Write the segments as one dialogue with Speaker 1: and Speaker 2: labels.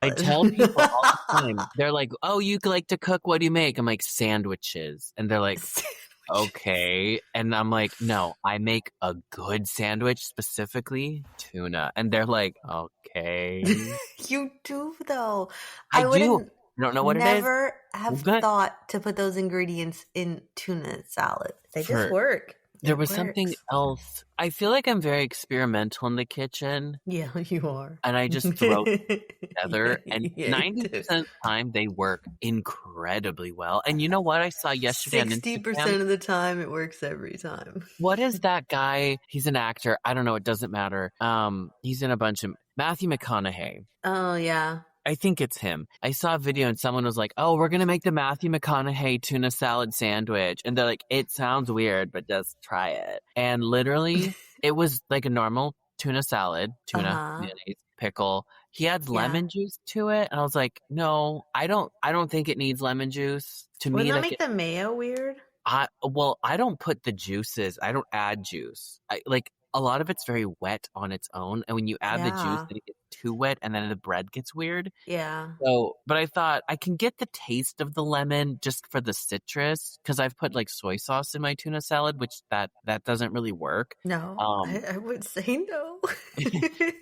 Speaker 1: I tell people all the time, they're like, oh, you like to cook? What do you make? I'm like, sandwiches. And they're like, okay. And I'm like, no, I make a good sandwich, specifically tuna. And they're like, okay.
Speaker 2: You do, though.
Speaker 1: I do.
Speaker 2: wouldn't
Speaker 1: You don't know what it is?
Speaker 2: never have thought to put those ingredients in tuna salad. They just work.
Speaker 1: There was something else. I feel like I'm very experimental in the kitchen.
Speaker 2: Yeah, you are.
Speaker 1: And I just throw it together. And 90% of the time, they work incredibly well. And you know what I saw yesterday on Instagram?
Speaker 2: 60% of the time, it works every time.
Speaker 1: What is that guy? He's an actor. I don't know. It doesn't matter. He's in a bunch of... Matthew McConaughey.
Speaker 2: Oh, yeah.
Speaker 1: I think it's him. I saw a video and someone was like, oh, we're going to make the Matthew McConaughey tuna salad sandwich. And they're like, it sounds weird, but just try it. And literally, it was like a normal tuna salad, mayonnaise, pickle. He adds lemon juice to it. And I was like, no, I don't think it needs lemon juice. To me,
Speaker 2: wouldn't that make the mayo weird?
Speaker 1: I don't put the juices. I don't add juice. A lot of it's very wet on its own. And when you add the juice, then it gets too wet and then the bread gets weird.
Speaker 2: Yeah.
Speaker 1: So, but I thought I can get the taste of the lemon just for the citrus because I've put like soy sauce in my tuna salad, which that doesn't really work.
Speaker 2: No, I would say no.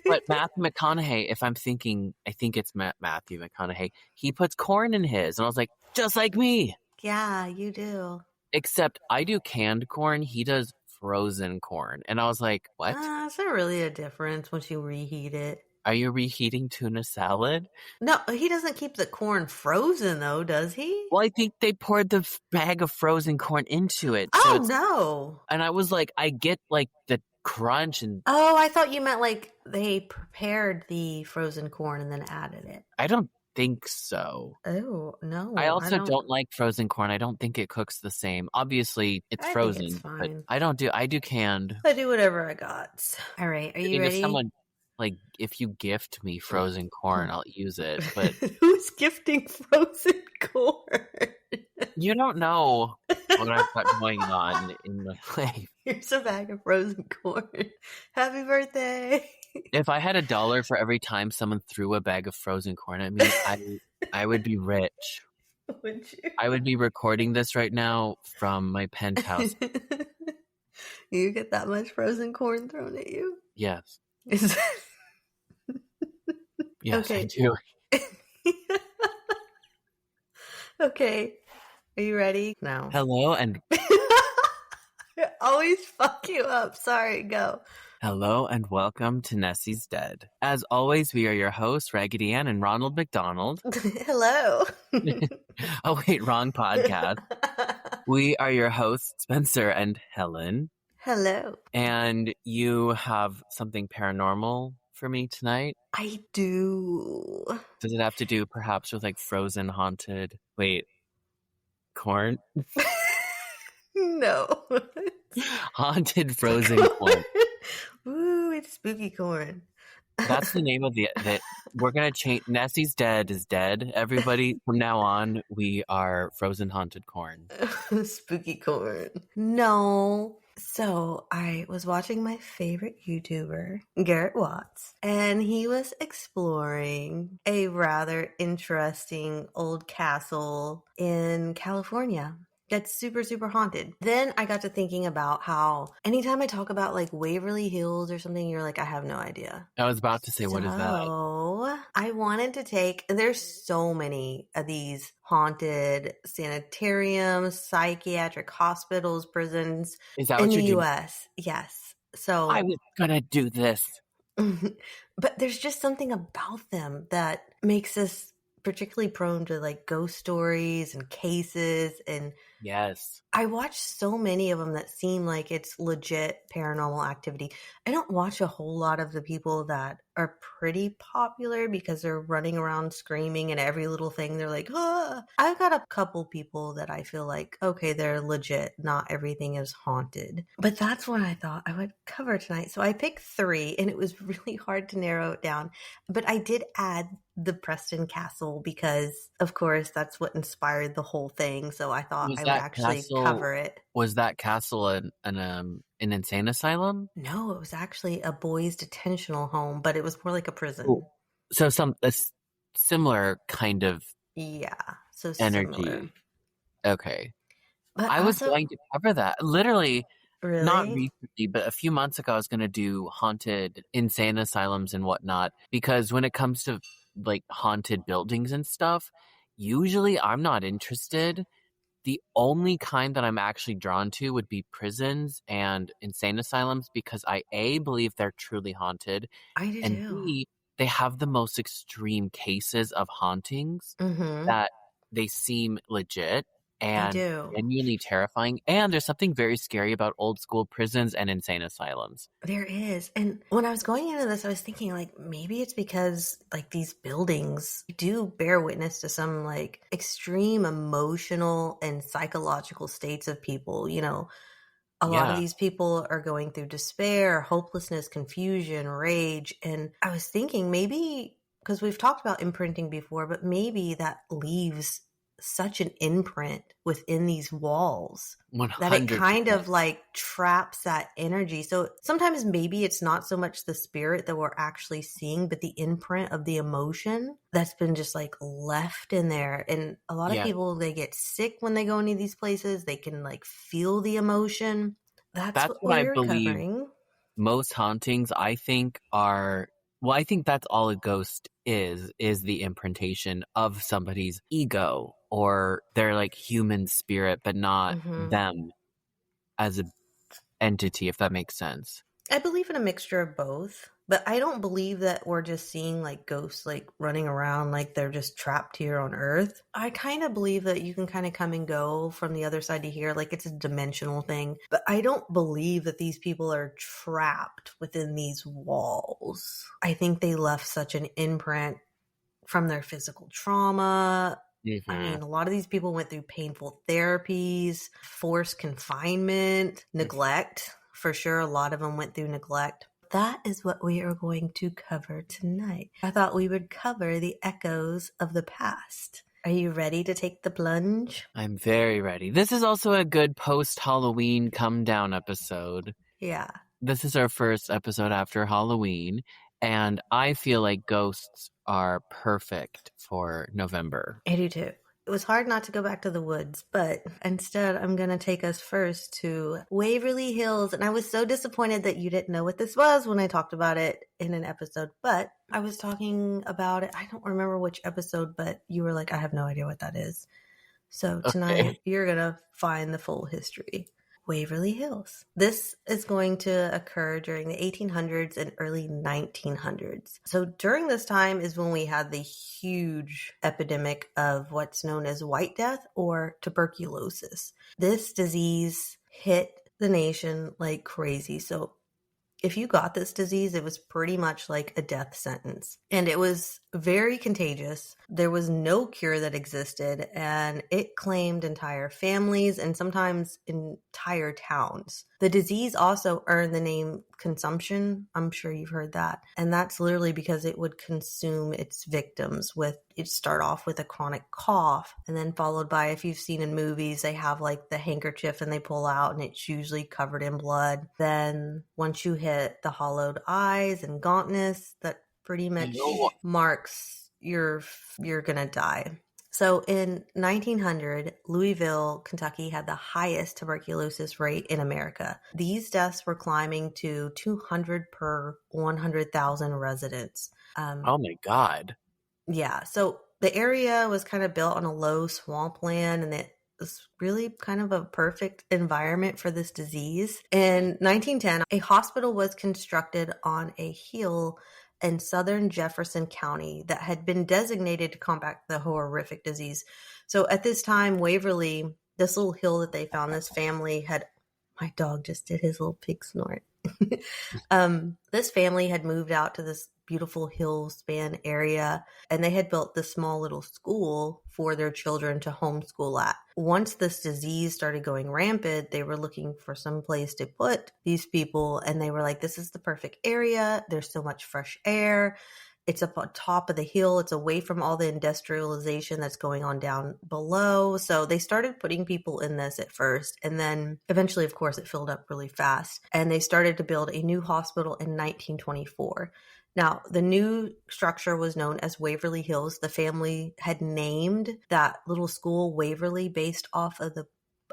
Speaker 1: But Matthew McConaughey, if I'm thinking, I think it's Matthew McConaughey, he puts corn in his. And I was like, just like me.
Speaker 2: Yeah, you do.
Speaker 1: Except I do canned corn. He does frozen corn. And I was like, what?
Speaker 2: Is there really a difference once you reheat it?
Speaker 1: Are you reheating tuna salad?
Speaker 2: No, he doesn't keep the corn frozen, though, does he?
Speaker 1: Well, I think they poured the bag of frozen corn into it.
Speaker 2: Oh, no.
Speaker 1: And I was like, I get like the crunch and...
Speaker 2: Oh, I thought you meant like they prepared the frozen corn and then added it.
Speaker 1: I don't think so.
Speaker 2: Oh, no.
Speaker 1: I also don't like frozen corn. I don't think it cooks the same. Obviously, it's frozen. Think it's fine. But I do canned.
Speaker 2: I do whatever I got. All right. Are you ready?
Speaker 1: If someone, like, if you gift me frozen corn, I'll use it. But
Speaker 2: who's gifting frozen corn?
Speaker 1: You don't know what I've got going on in my life.
Speaker 2: Here's a bag of frozen corn. Happy birthday.
Speaker 1: If I had $1 for every time someone threw a bag of frozen corn at me, I would be rich.
Speaker 2: Would you?
Speaker 1: I would be recording this right now from my penthouse.
Speaker 2: You get that much frozen corn thrown at you?
Speaker 1: Yes. Yes, okay. I do.
Speaker 2: Okay. Are you ready? No.
Speaker 1: Hello and...
Speaker 2: I always fuck you up. Sorry, go.
Speaker 1: Hello and welcome to Nessie's Dead. As always, we are your hosts, Raggedy Ann and Ronald McDonald.
Speaker 2: Hello.
Speaker 1: Oh, wait, wrong podcast. We are your hosts, Spencer and Helen.
Speaker 2: Hello.
Speaker 1: And you have something paranormal for me tonight?
Speaker 2: I do.
Speaker 1: Does it have to do perhaps with like frozen haunted... Wait, corn?
Speaker 2: No.
Speaker 1: Haunted frozen corn.
Speaker 2: Ooh, it's spooky corn.
Speaker 1: That's the name of that. We're going to change. Nessie's Dead is dead. Everybody, from now on, we are frozen haunted corn.
Speaker 2: Spooky corn. No. So I was watching my favorite YouTuber, Garrett Watts, and he was exploring a rather interesting old castle in California. That's super, super haunted. Then I got to thinking about how anytime I talk about like Waverly Hills or something, you're like, I have no idea.
Speaker 1: I was about to say, what is that?
Speaker 2: So I wanted to take, there's so many of these haunted sanitariums, psychiatric hospitals, prisons
Speaker 1: is that
Speaker 2: in
Speaker 1: what
Speaker 2: the
Speaker 1: you're
Speaker 2: U.S.
Speaker 1: Doing?
Speaker 2: Yes. So
Speaker 1: I was going to do this.
Speaker 2: But there's just something about them that makes us particularly prone to like ghost stories and cases. And
Speaker 1: yes,
Speaker 2: I watch so many of them that seem like it's legit paranormal activity. I don't watch a whole lot of the people that are pretty popular because they're running around screaming and every little thing they're like, ah. I've got a couple people that I feel like, okay, they're legit. Not everything is haunted. But that's what I thought I would cover tonight. So I picked 3 and it was really hard to narrow it down. But I did add the Preston Castle because, of course, that's what inspired the whole thing. So I thought I would actually cover it.
Speaker 1: Was that castle an insane asylum?
Speaker 2: No, it was actually a boys' detentional home, but it was more like a prison.
Speaker 1: Ooh. So similar kind of
Speaker 2: Yeah, so similar.
Speaker 1: energy. Okay.
Speaker 2: But
Speaker 1: I was
Speaker 2: also,
Speaker 1: going to cover that. Literally, not
Speaker 2: really?
Speaker 1: recently, but a few months ago, I was going to do haunted insane asylums and whatnot. Because when it comes to like haunted buildings and stuff, usually I'm not interested. The only kind that I'm actually drawn to would be prisons and insane asylums because I A, believe they're truly haunted,
Speaker 2: I do
Speaker 1: and
Speaker 2: too.
Speaker 1: B, they have the most extreme cases of hauntings
Speaker 2: Mm-hmm.
Speaker 1: that they seem legit
Speaker 2: They
Speaker 1: and
Speaker 2: do.
Speaker 1: genuinely terrifying. And there's something very scary about old school prisons and insane asylums.
Speaker 2: There is. And when I was going into this, I was thinking like maybe it's because like these buildings do bear witness to some like extreme emotional and psychological states of people. You know, a lot of
Speaker 1: Yeah,
Speaker 2: these people are going through despair, hopelessness, confusion, rage. And I was thinking maybe because we've talked about imprinting before, but maybe that leaves such an imprint within these walls that it kind
Speaker 1: 100%.
Speaker 2: of like traps that energy. So sometimes maybe it's not so much the spirit that we're actually seeing, but the imprint of the emotion that's been just like left in there. And a lot of
Speaker 1: Yeah,
Speaker 2: people, they get sick when they go into these places. They can like feel the emotion. That's
Speaker 1: that's
Speaker 2: what
Speaker 1: what I
Speaker 2: we're
Speaker 1: believe.
Speaker 2: covering.
Speaker 1: Most hauntings, I think, are well, I think that's all a ghost is the imprintation of somebody's ego or their like human spirit, but not
Speaker 2: Hmm.
Speaker 1: them as a entity, if that makes sense.
Speaker 2: I believe in a mixture of both, but I don't believe that we're just seeing like ghosts like running around like they're just trapped here on Earth. I kind of believe that you can kind of come and go from the other side to here, like it's a dimensional thing. But I don't believe that these people are trapped within these walls. I think they left such an imprint from their physical trauma. I
Speaker 1: Hmm.
Speaker 2: mean, a lot of these people went through painful therapies, forced confinement, neglect. For sure, a lot of them went through neglect. That is what we are going to cover tonight. I thought we would cover the echoes of the past. Are you ready to take the plunge?
Speaker 1: I'm very ready. This is also a good post Halloween come down episode.
Speaker 2: Yeah,
Speaker 1: This is our first episode after Halloween, and I feel like ghosts are perfect for November.
Speaker 2: I do too. It was hard not to go back to the woods, but instead I'm going to take us first to Waverly Hills. And I was so disappointed that you didn't know what this was when I talked about it in an episode, but I was talking about it. I don't remember which episode, but you were like, I have no idea what that is. So
Speaker 1: Okay.
Speaker 2: tonight you're going to find the full history. Waverly Hills. This is going to occur during the 1800s and early 1900s. So during this time is when we had the huge epidemic of what's known as White Death or tuberculosis. This disease hit the nation like crazy. So if you got this disease, it was pretty much like a death sentence. And it was very contagious. There was no cure that existed, and it claimed entire families and sometimes entire towns. The disease also earned the name consumption. I'm sure you've heard that. And that's literally because it would consume its victims with it start off with a chronic cough and then followed by, if you've seen in movies, they have like the handkerchief and they pull out and it's usually covered in blood. Then once you hit the hollowed eyes and gauntness, that pretty much
Speaker 1: Ew.
Speaker 2: marks you're gonna die. So in 1900, Louisville, Kentucky had the highest tuberculosis rate in America. These deaths were climbing to 200 per 100,000 residents.
Speaker 1: Oh my God.
Speaker 2: Yeah, so the area was kind of built on a low swampland, and it was really kind of a perfect environment for this disease. In 1910, a hospital was constructed on a hill in southern Jefferson County that had been designated to combat the horrific disease. So at this time, Waverly, this little hill that they found, this family had, my dog just did his little pig snort. This family had moved out to this beautiful hill span area, and they had built this small little school for their children to homeschool at. Once this disease started going rampant, they were looking for some place to put these people, and they were like, this is the perfect area. There's so much fresh air. It's up on top of the hill. It's away from all the industrialization that's going on down below. So they started putting people in this at first. And then eventually, of course, it filled up really fast. And they started to build a new hospital in 1924. Now, the new structure was known as Waverly Hills. The family had named that little school Waverly based off of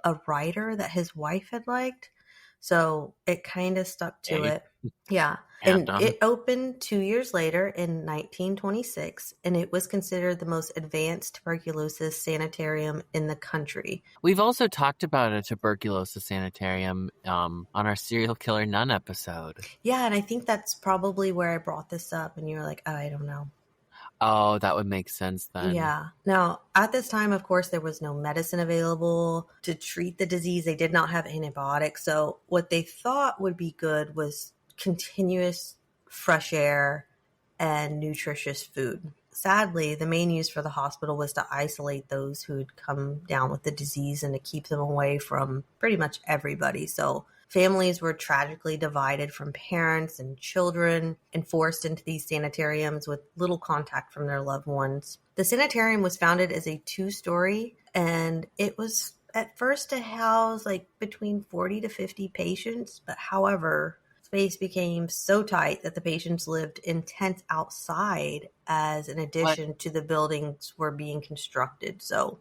Speaker 2: a writer that his wife had liked. So it kind of stuck to
Speaker 1: Hey,
Speaker 2: it. Yeah. And
Speaker 1: Captain.
Speaker 2: it opened 2 years later in 1926, and it was considered the most advanced tuberculosis sanitarium in the country.
Speaker 1: We've also talked about a tuberculosis sanitarium on our serial killer nun episode.
Speaker 2: Yeah, and I think that's probably where I brought this up, and you're like, oh, I don't know.
Speaker 1: Oh, that would make sense then.
Speaker 2: Yeah. Now, at this time, of course, there was no medicine available to treat the disease. They did not have antibiotics. So, what they thought would be good was continuous fresh air and nutritious food. Sadly, the main use for the hospital was to isolate those who had come down with the disease and to keep them away from pretty much everybody. So, families were tragically divided from parents and children and forced into these sanitariums with little contact from their loved ones. The sanitarium was founded as a 2-story, and it was at first to house like between 40 to 50 patients, but however, space became so tight that the patients lived in tents outside as an addition to the buildings were being constructed. So,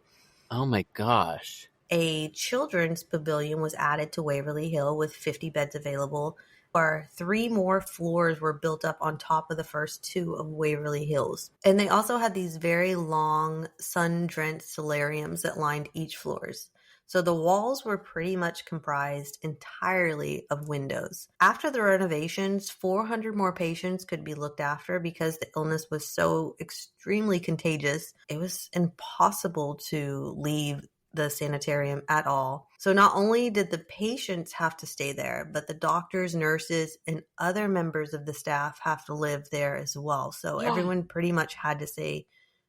Speaker 1: oh my gosh.
Speaker 2: a children's pavilion was added to Waverly Hill with 50 beds available, or 3 more floors were built up on top of the first 2 of Waverly Hills. And they also had these very long sun-drenched solariums that lined each floors. So the walls were pretty much comprised entirely of windows. After the renovations, 400 more patients could be looked after because the illness was so extremely contagious. It was impossible to leave the sanitarium at all. So not only did the patients have to stay there, but the doctors, nurses, and other members of the staff have to live there as well. So everyone pretty much had to say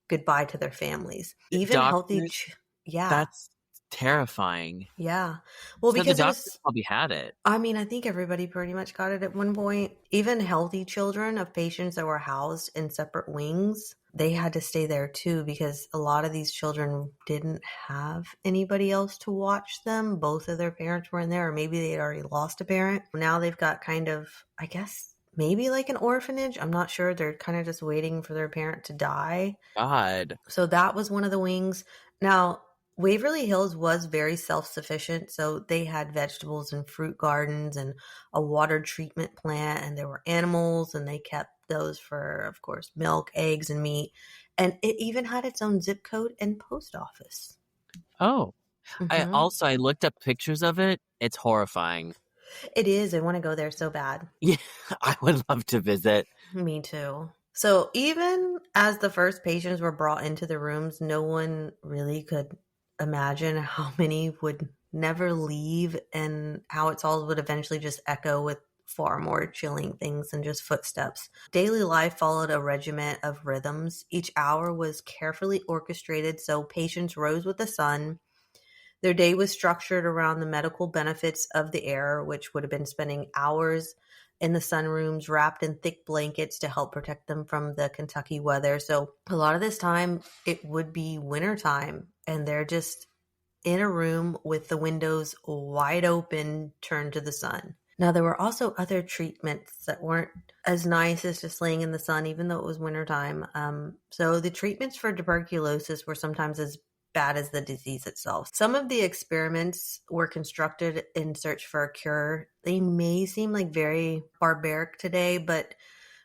Speaker 2: goodbye to their families. Even healthy,
Speaker 1: Doctors?
Speaker 2: yeah,
Speaker 1: That's terrifying.
Speaker 2: yeah. Well,
Speaker 1: So the
Speaker 2: because it
Speaker 1: doctors
Speaker 2: was,
Speaker 1: probably had it.
Speaker 2: I mean, I think everybody pretty much got it at one point. Even healthy children of patients that were housed in separate wings, they had to stay there too because a lot of these children didn't have anybody else to watch them. Both of their parents were in there, or maybe they had already lost a parent. Now they've got kind of, I guess, maybe like an orphanage. I'm not sure. They're kind of just waiting for their parent to die.
Speaker 1: God.
Speaker 2: So that was one of the wings. Now, Waverly Hills was very self-sufficient, so they had vegetables and fruit gardens and a water treatment plant, and there were animals, and they kept those for, of course, milk, eggs, and meat. And it even had its own zip code and post office.
Speaker 1: Oh.
Speaker 2: Hmm.
Speaker 1: I looked up pictures of it. It's horrifying.
Speaker 2: It is. I want to go there so bad.
Speaker 1: Yeah, I would love to visit.
Speaker 2: Me too. So even as the first patients were brought into the rooms, no one really could imagine how many would never leave and how its halls would eventually just echo with far more chilling things than just footsteps. Daily life followed a regiment of rhythms. Each hour was carefully orchestrated so patients rose with the sun. Their day was structured around the medical benefits of the air, which would have been spending hours in the sunrooms wrapped in thick blankets to help protect them from the Kentucky weather. So a lot of this time it would be wintertime and they're just in a room with the windows wide open, turned to the sun. Now, there were also other treatments that weren't as nice as just laying in the sun, even though it was wintertime. So the treatments for tuberculosis were sometimes as bad as the disease itself. Some of the experiments were constructed in search for a cure. They may seem like very barbaric today, but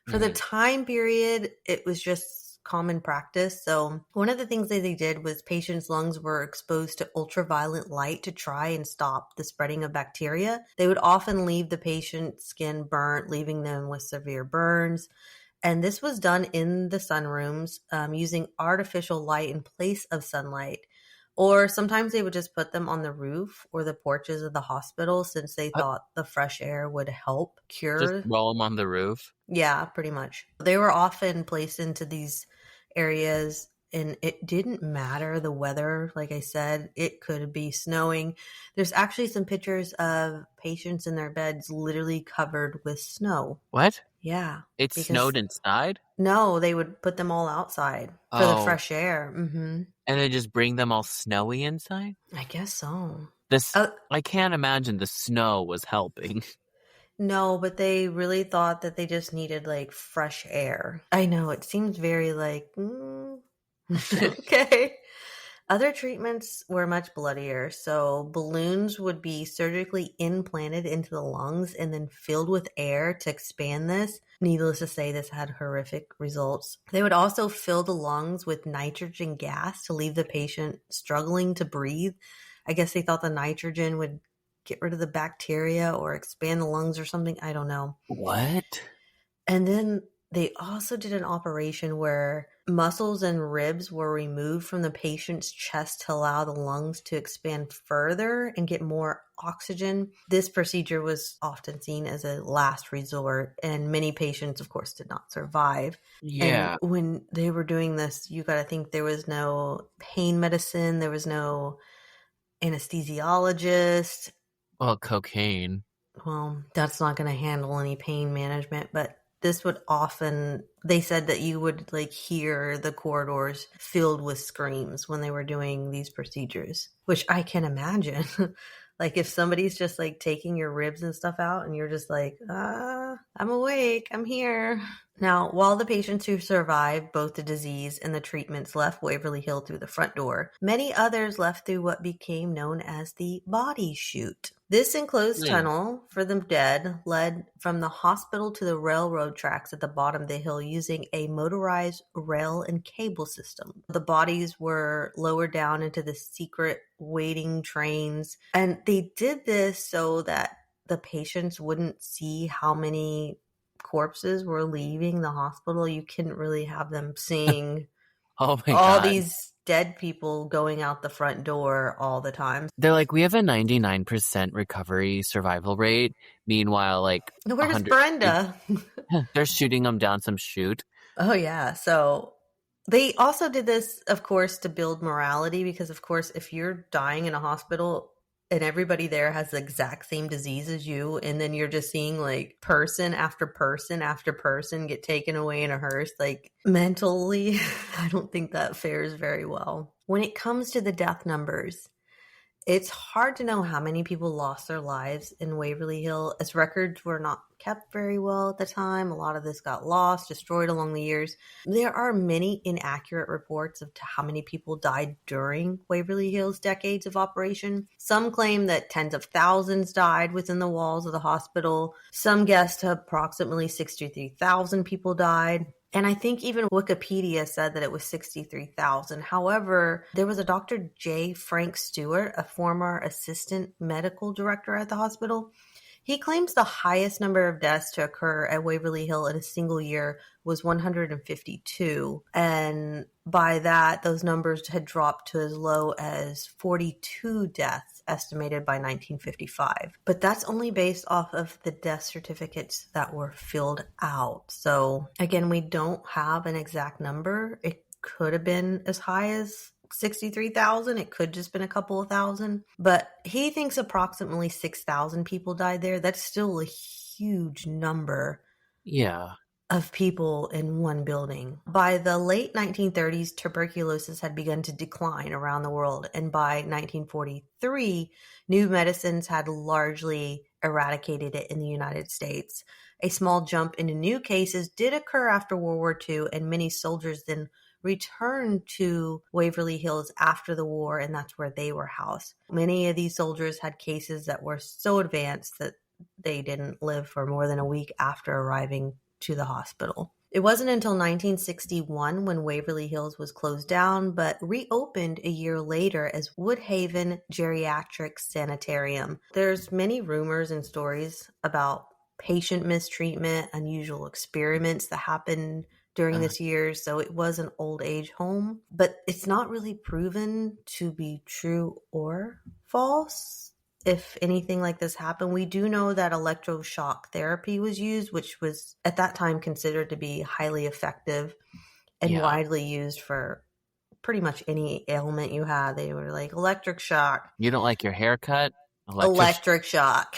Speaker 2: for the time period, it was just common practice. So one of the things that they did was patients' lungs were exposed to ultraviolet light to try and stop the spreading of bacteria. They would often leave the patient's skin burnt, leaving them with severe burns. And this was done in the sunrooms using artificial light in place of sunlight. Or sometimes they would just put them on the roof or the porches of the hospital since they thought the fresh air would help cure.
Speaker 1: Just roll them on the roof?
Speaker 2: Yeah, pretty much. They were often placed into these areas and it didn't matter the weather. Like I said, it could be snowing. There's actually some pictures of patients in their beds literally covered with snow.
Speaker 1: What?
Speaker 2: Yeah.
Speaker 1: It snowed inside?
Speaker 2: No, they would put them all outside for the fresh air. Mm-hmm.
Speaker 1: And then just bring them all snowy inside?
Speaker 2: I guess so.
Speaker 1: I can't imagine the snow was helping.
Speaker 2: No, but they really thought that they just needed like fresh air. I know it seems very like, okay. Other treatments were much bloodier. So balloons would be surgically implanted into the lungs and then filled with air to expand this. Needless to say, this had horrific results. They would also fill the lungs with nitrogen gas to leave the patient struggling to breathe. I guess they thought the nitrogen would get rid of the bacteria or expand the lungs or something. I don't know.
Speaker 1: What?
Speaker 2: And then they also did an operation where muscles and ribs were removed from the patient's chest to allow the lungs to expand further and get more oxygen. This procedure was often seen as a last resort, and many patients, of course, did not survive. And
Speaker 1: Yeah.
Speaker 2: when they were doing this, you got to think there was no pain medicine, there was no anesthesiologist.
Speaker 1: Well, cocaine.
Speaker 2: Well, that's not going to handle any pain management, but this would often, they said that you would like hear the corridors filled with screams when they were doing these procedures, which I can imagine. Like if somebody's just like taking your ribs and stuff out and you're just like, I'm awake, I'm here. Now, while the patients who survived both the disease and the treatments left Waverly Hill through the front door, many others left through what became known as the body chute. This enclosed
Speaker 1: Mm.
Speaker 2: tunnel for the dead led from the hospital to the railroad tracks at the bottom of the hill using a motorized rail and cable system. The bodies were lowered down into the secret waiting trains, and they did this so that the patients wouldn't see how many corpses were leaving the hospital. You couldn't really have them seeing
Speaker 1: Oh my
Speaker 2: all
Speaker 1: God.
Speaker 2: these dead people going out the front door all the time.
Speaker 1: They're like, we have a 99% recovery survival rate. Meanwhile, like
Speaker 2: Where's
Speaker 1: 100,
Speaker 2: Brenda?
Speaker 1: they're shooting them down some chute.
Speaker 2: Oh, yeah. So they also did this, of course, to build morality because, of course, if you're dying in a hospital and everybody there has the exact same disease as you, and then you're just seeing like person after person after person get taken away in a hearse, like mentally, I don't think that fares very well. When it comes to the death numbers, it's hard to know how many people lost their lives in Waverly Hill, as records were not kept very well at the time. A lot of this got lost, destroyed along the years. There are many inaccurate reports of how many people died during Waverly Hill's decades of operation. Some claim that tens of thousands died within the walls of the hospital. Some guessed approximately 63,000 people died. And I think even Wikipedia said that it was 63,000. However, there was a Dr. J. Frank Stewart, a former assistant medical director at the hospital. He claims the highest number of deaths to occur at Waverly Hill in a single year was 152. And by that, those numbers had dropped to as low as 42 deaths estimated by 1955. But that's only based off of the death certificates that were filled out. So again, we don't have an exact number. It could have been as high as 63,000. It could just been a couple of thousand, but he thinks approximately 6,000 people died there. That's still a huge number.
Speaker 1: Yeah.
Speaker 2: Of people in one building. By the late 1930s, tuberculosis had begun to decline around the world, and by 1943, new medicines had largely eradicated it in the United States. A small jump into new cases did occur after World War II, and many soldiers then returned to Waverly Hills after the war, and that's where they were housed. Many of these soldiers had cases that were so advanced that they didn't live for more than a week after arriving to the hospital. It wasn't until 1961 when Waverly Hills was closed down, but reopened a year later as Woodhaven Geriatric Sanitarium. There's many rumors and stories about patient mistreatment, unusual experiments that happened during this year. So it was an old age home, but it's not really proven to be true or false. If anything like this happened, we do know that electroshock therapy was used, which was at that time considered to be highly effective and widely used for pretty much any ailment you had. They were like, electric shock.
Speaker 1: You don't like your haircut?
Speaker 2: Electric shock.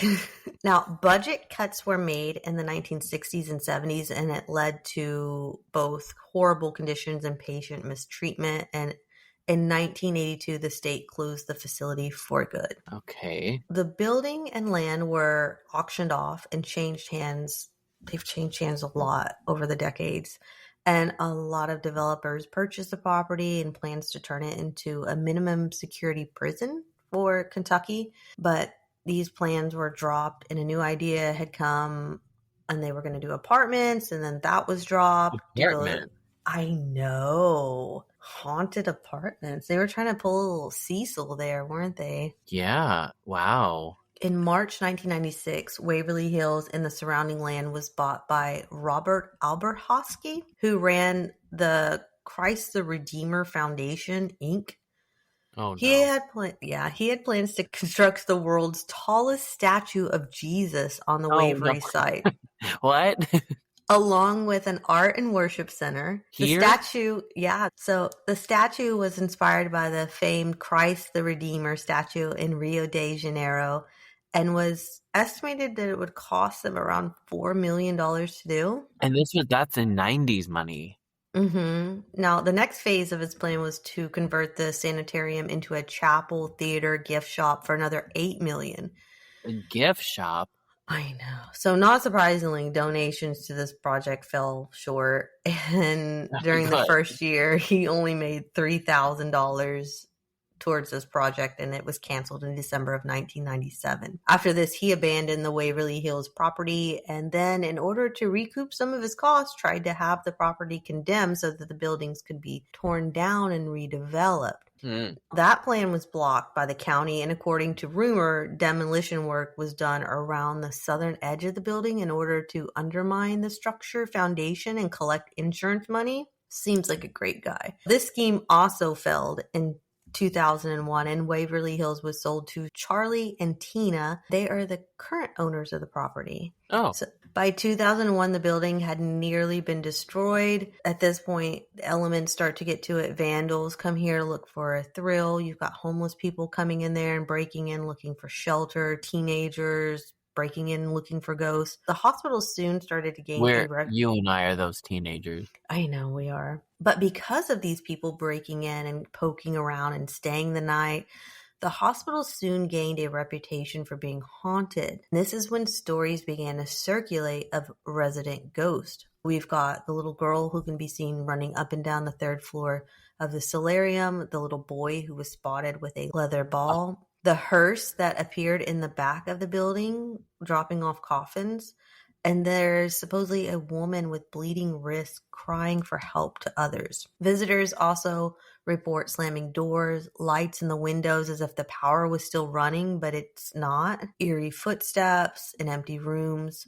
Speaker 2: Now, budget cuts were made in the 1960s and 70s, and it led to both horrible conditions and patient mistreatment, and In 1982, the state closed the facility for good.
Speaker 1: Okay.
Speaker 2: The building and land were auctioned off and changed hands. They've changed hands a lot over the decades. And a lot of developers purchased the property and plans to turn it into a minimum security prison for Kentucky. But these plans were dropped and a new idea had come and they were going to do apartments, and then that was dropped to go. I know. Haunted apartments. They were trying to pull a little Cecil there, weren't they?
Speaker 1: Yeah. Wow.
Speaker 2: In March 1996, Waverly Hills and the surrounding land was bought by Robert Alberhosky, who ran the Christ the Redeemer Foundation, Inc.
Speaker 1: Oh,
Speaker 2: He
Speaker 1: no.
Speaker 2: had plans to construct the world's tallest statue of Jesus on the
Speaker 1: Oh, no.
Speaker 2: Waverly site.
Speaker 1: What?
Speaker 2: Along with an art and worship center.
Speaker 1: Here?
Speaker 2: So the statue was inspired by the famed Christ the Redeemer statue in Rio de Janeiro and was estimated that it would cost them around $4 million to do.
Speaker 1: And that's in 90s money.
Speaker 2: Mm-hmm. Now, the next phase of his plan was to convert the sanitarium into a chapel, theater, gift shop for another $8 million.
Speaker 1: A gift shop?
Speaker 2: I know. So not surprisingly, donations to this project fell short. And during the first year, he only made $3,000 towards this project, and it was canceled in December of 1997. After this, he abandoned the Waverly Hills property, and then in order to recoup some of his costs, tried to have the property condemned so that the buildings could be torn down and redeveloped. That plan was blocked by the county, and according to rumor, demolition work was done around the southern edge of the building in order to undermine the structure foundation and collect insurance money. Seems like a great guy. This scheme also failed in 2001, and Waverly Hills was sold to Charlie and Tina. They are the current owners of the property.
Speaker 1: Oh.
Speaker 2: So by 2001, the building had nearly been destroyed. At this point, the elements start to get to it. Vandals come here to look for a thrill. You've got homeless people coming in there and breaking in, looking for shelter, teenagers breaking in, looking for ghosts. The hospital soon started to gain
Speaker 1: you and I are those teenagers.
Speaker 2: I know we are. But because of these people breaking in and poking around and staying the night, the hospital soon gained a reputation for being haunted. This is when stories began to circulate of resident ghosts. We've got the little girl who can be seen running up and down the third floor of the solarium, the little boy who was spotted with a leather ball, the hearse that appeared in the back of the building, dropping off coffins. And there's supposedly a woman with bleeding wrists crying for help to others. Visitors also report slamming doors, lights in the windows as if the power was still running, but it's not. Eerie footsteps in empty rooms.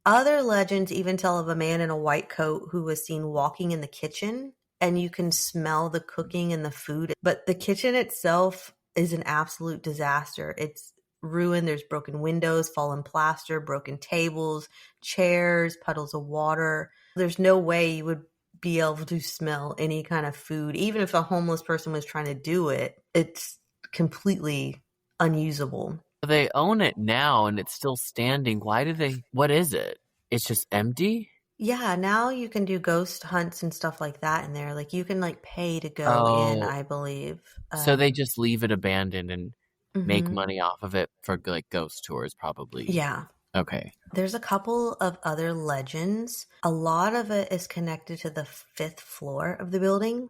Speaker 2: Other legends even tell of a man in a white coat who was seen walking in the kitchen, and you can smell the cooking and the food. But the kitchen itself is an absolute disaster. It's ruined. There's broken windows, fallen plaster, broken tables, chairs, puddles of water. There's no way you would be able to smell any kind of food. Even if a homeless person was trying to do it, it's completely unusable.
Speaker 1: They own it now and it's still standing. What is it? It's just empty?
Speaker 2: Yeah, now you can do ghost hunts and stuff like that in there. Like you can pay to go in, I believe.
Speaker 1: So they just leave it abandoned and make money off of it for ghost tours, probably.
Speaker 2: Yeah.
Speaker 1: Okay.
Speaker 2: There's a couple of other legends. A lot of it is connected to the 5th floor of the building.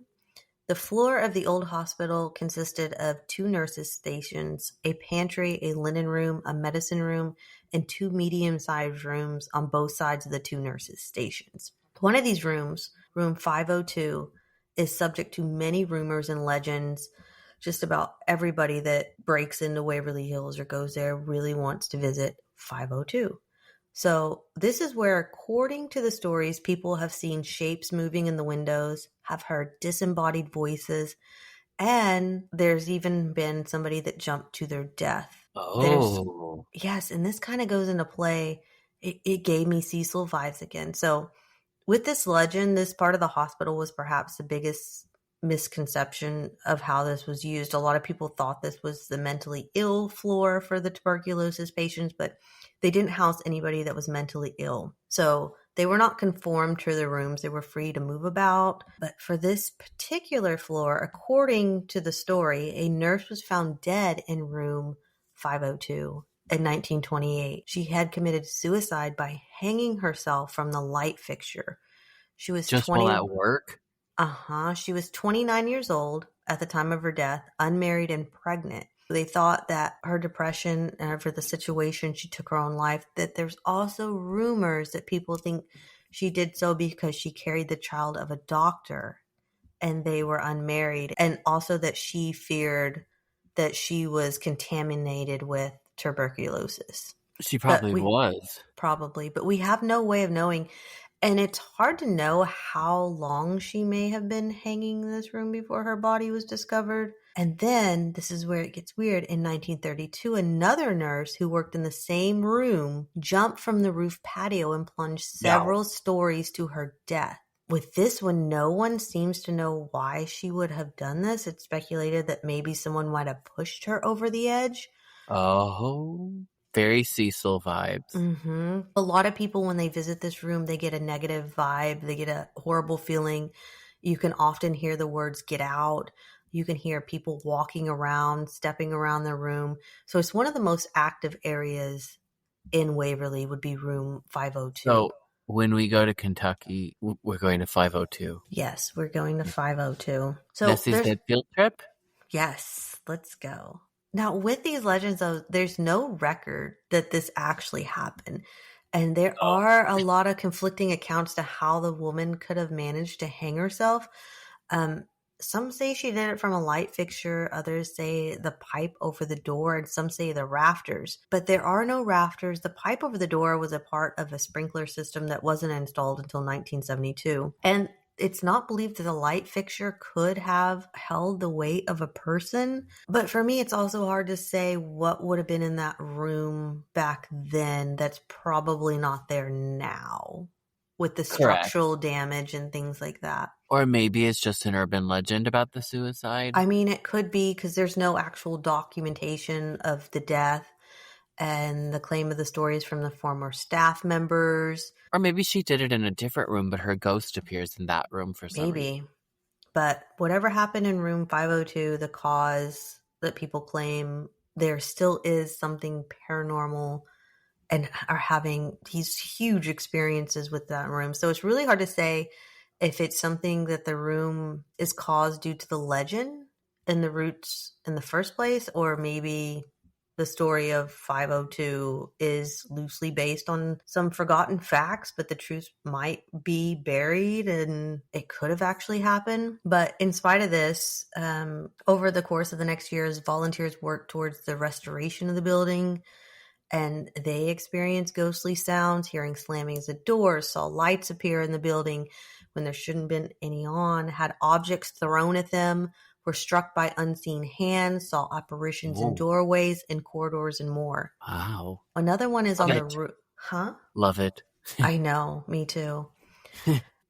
Speaker 2: The floor of the old hospital consisted of 2 nurses' stations, a pantry, a linen room, a medicine room, and 2 medium-sized rooms on both sides of the 2 nurses' stations. One of these rooms, room 502, is subject to many rumors and legends. Just about everybody that breaks into Waverly Hills or goes there really wants to visit 502. So this is where, according to the stories, people have seen shapes moving in the windows, have heard disembodied voices, and there's even been somebody that jumped to their death. Yes, and this kind of goes into play. It gave me Cecil vibes again. So with this legend, this part of the hospital was perhaps the biggest misconception of how this was used. A lot of people thought this was the mentally ill floor for the tuberculosis patients, but they didn't house anybody that was mentally ill. So They were not conformed to the rooms. They were free to move about. But for this particular floor, according to the story, a nurse was found dead in room 502 in 1928. She had committed suicide by hanging herself from the light fixture. She was
Speaker 1: Just while at work?
Speaker 2: She was 29 years old at the time of her death, unmarried and pregnant. They thought that her depression and for the situation she took her own life, that there's also rumors that people think she did so because she carried the child of a doctor and they were unmarried, and also that she feared that she was contaminated with tuberculosis.
Speaker 1: She
Speaker 2: But
Speaker 1: probably was.
Speaker 2: but we have no way of knowing. And it's hard to know how long she may have been hanging in this room before her body was discovered. And then, this is where it gets weird, in 1932, another nurse who worked in the same room jumped from the roof patio and plunged several stories to her death. With this one, no one seems to know why she would have done this. It's speculated that maybe someone might have pushed her over the edge.
Speaker 1: Oh, very Cecil vibes.
Speaker 2: Mm-hmm. A lot of people, when they visit this room, they get a negative vibe. They get a horrible feeling. You can often hear the words "get out." You can hear people walking around, stepping around the room. So it's one of the most active areas in Waverly would be room 502.
Speaker 1: So when we go to Kentucky, we're going to 502.
Speaker 2: Yes, we're going to 502. So
Speaker 1: Nessie's Dead field trip?
Speaker 2: Yes, let's go. Now, with these legends, though, there's no record that this actually happened. And there are a lot of conflicting accounts to how the woman could have managed to hang herself. Some say she did it from a light fixture. Others say the pipe over the door, and some say the rafters. But there are no rafters. The pipe over the door was a part of a sprinkler system that wasn't installed until 1972. And it's not believed that the light fixture could have held the weight of a person. But for me, it's also hard to say what would have been in that room back then that's probably not there now, with the structural damage and things like that.
Speaker 1: Or maybe it's just an urban legend about the suicide.
Speaker 2: I mean, it could be, because there's no actual documentation of the death. And the claim of the story is from the former staff members.
Speaker 1: Or maybe she did it in a different room, but her ghost appears in that room for some reason.
Speaker 2: But whatever happened in room 502, the cause that people claim, there still is something paranormal, and are having these huge experiences with that room. So it's really hard to say if it's something that the room is caused due to the legend and the roots in the first place, or maybe the story of 502 is loosely based on some forgotten facts, but the truth might be buried and it could have actually happened. But in spite of this, over the course of the next years, volunteers worked towards the restoration of the building, and they experienced ghostly sounds, hearing slammings at doors, saw lights appear in the building when there shouldn't have been any on, had objects thrown at them, were struck by unseen hands, saw apparitions in doorways and corridors, and more.
Speaker 1: Wow.
Speaker 2: Another one is on the roof. Huh?
Speaker 1: Love it.
Speaker 2: I know, me too.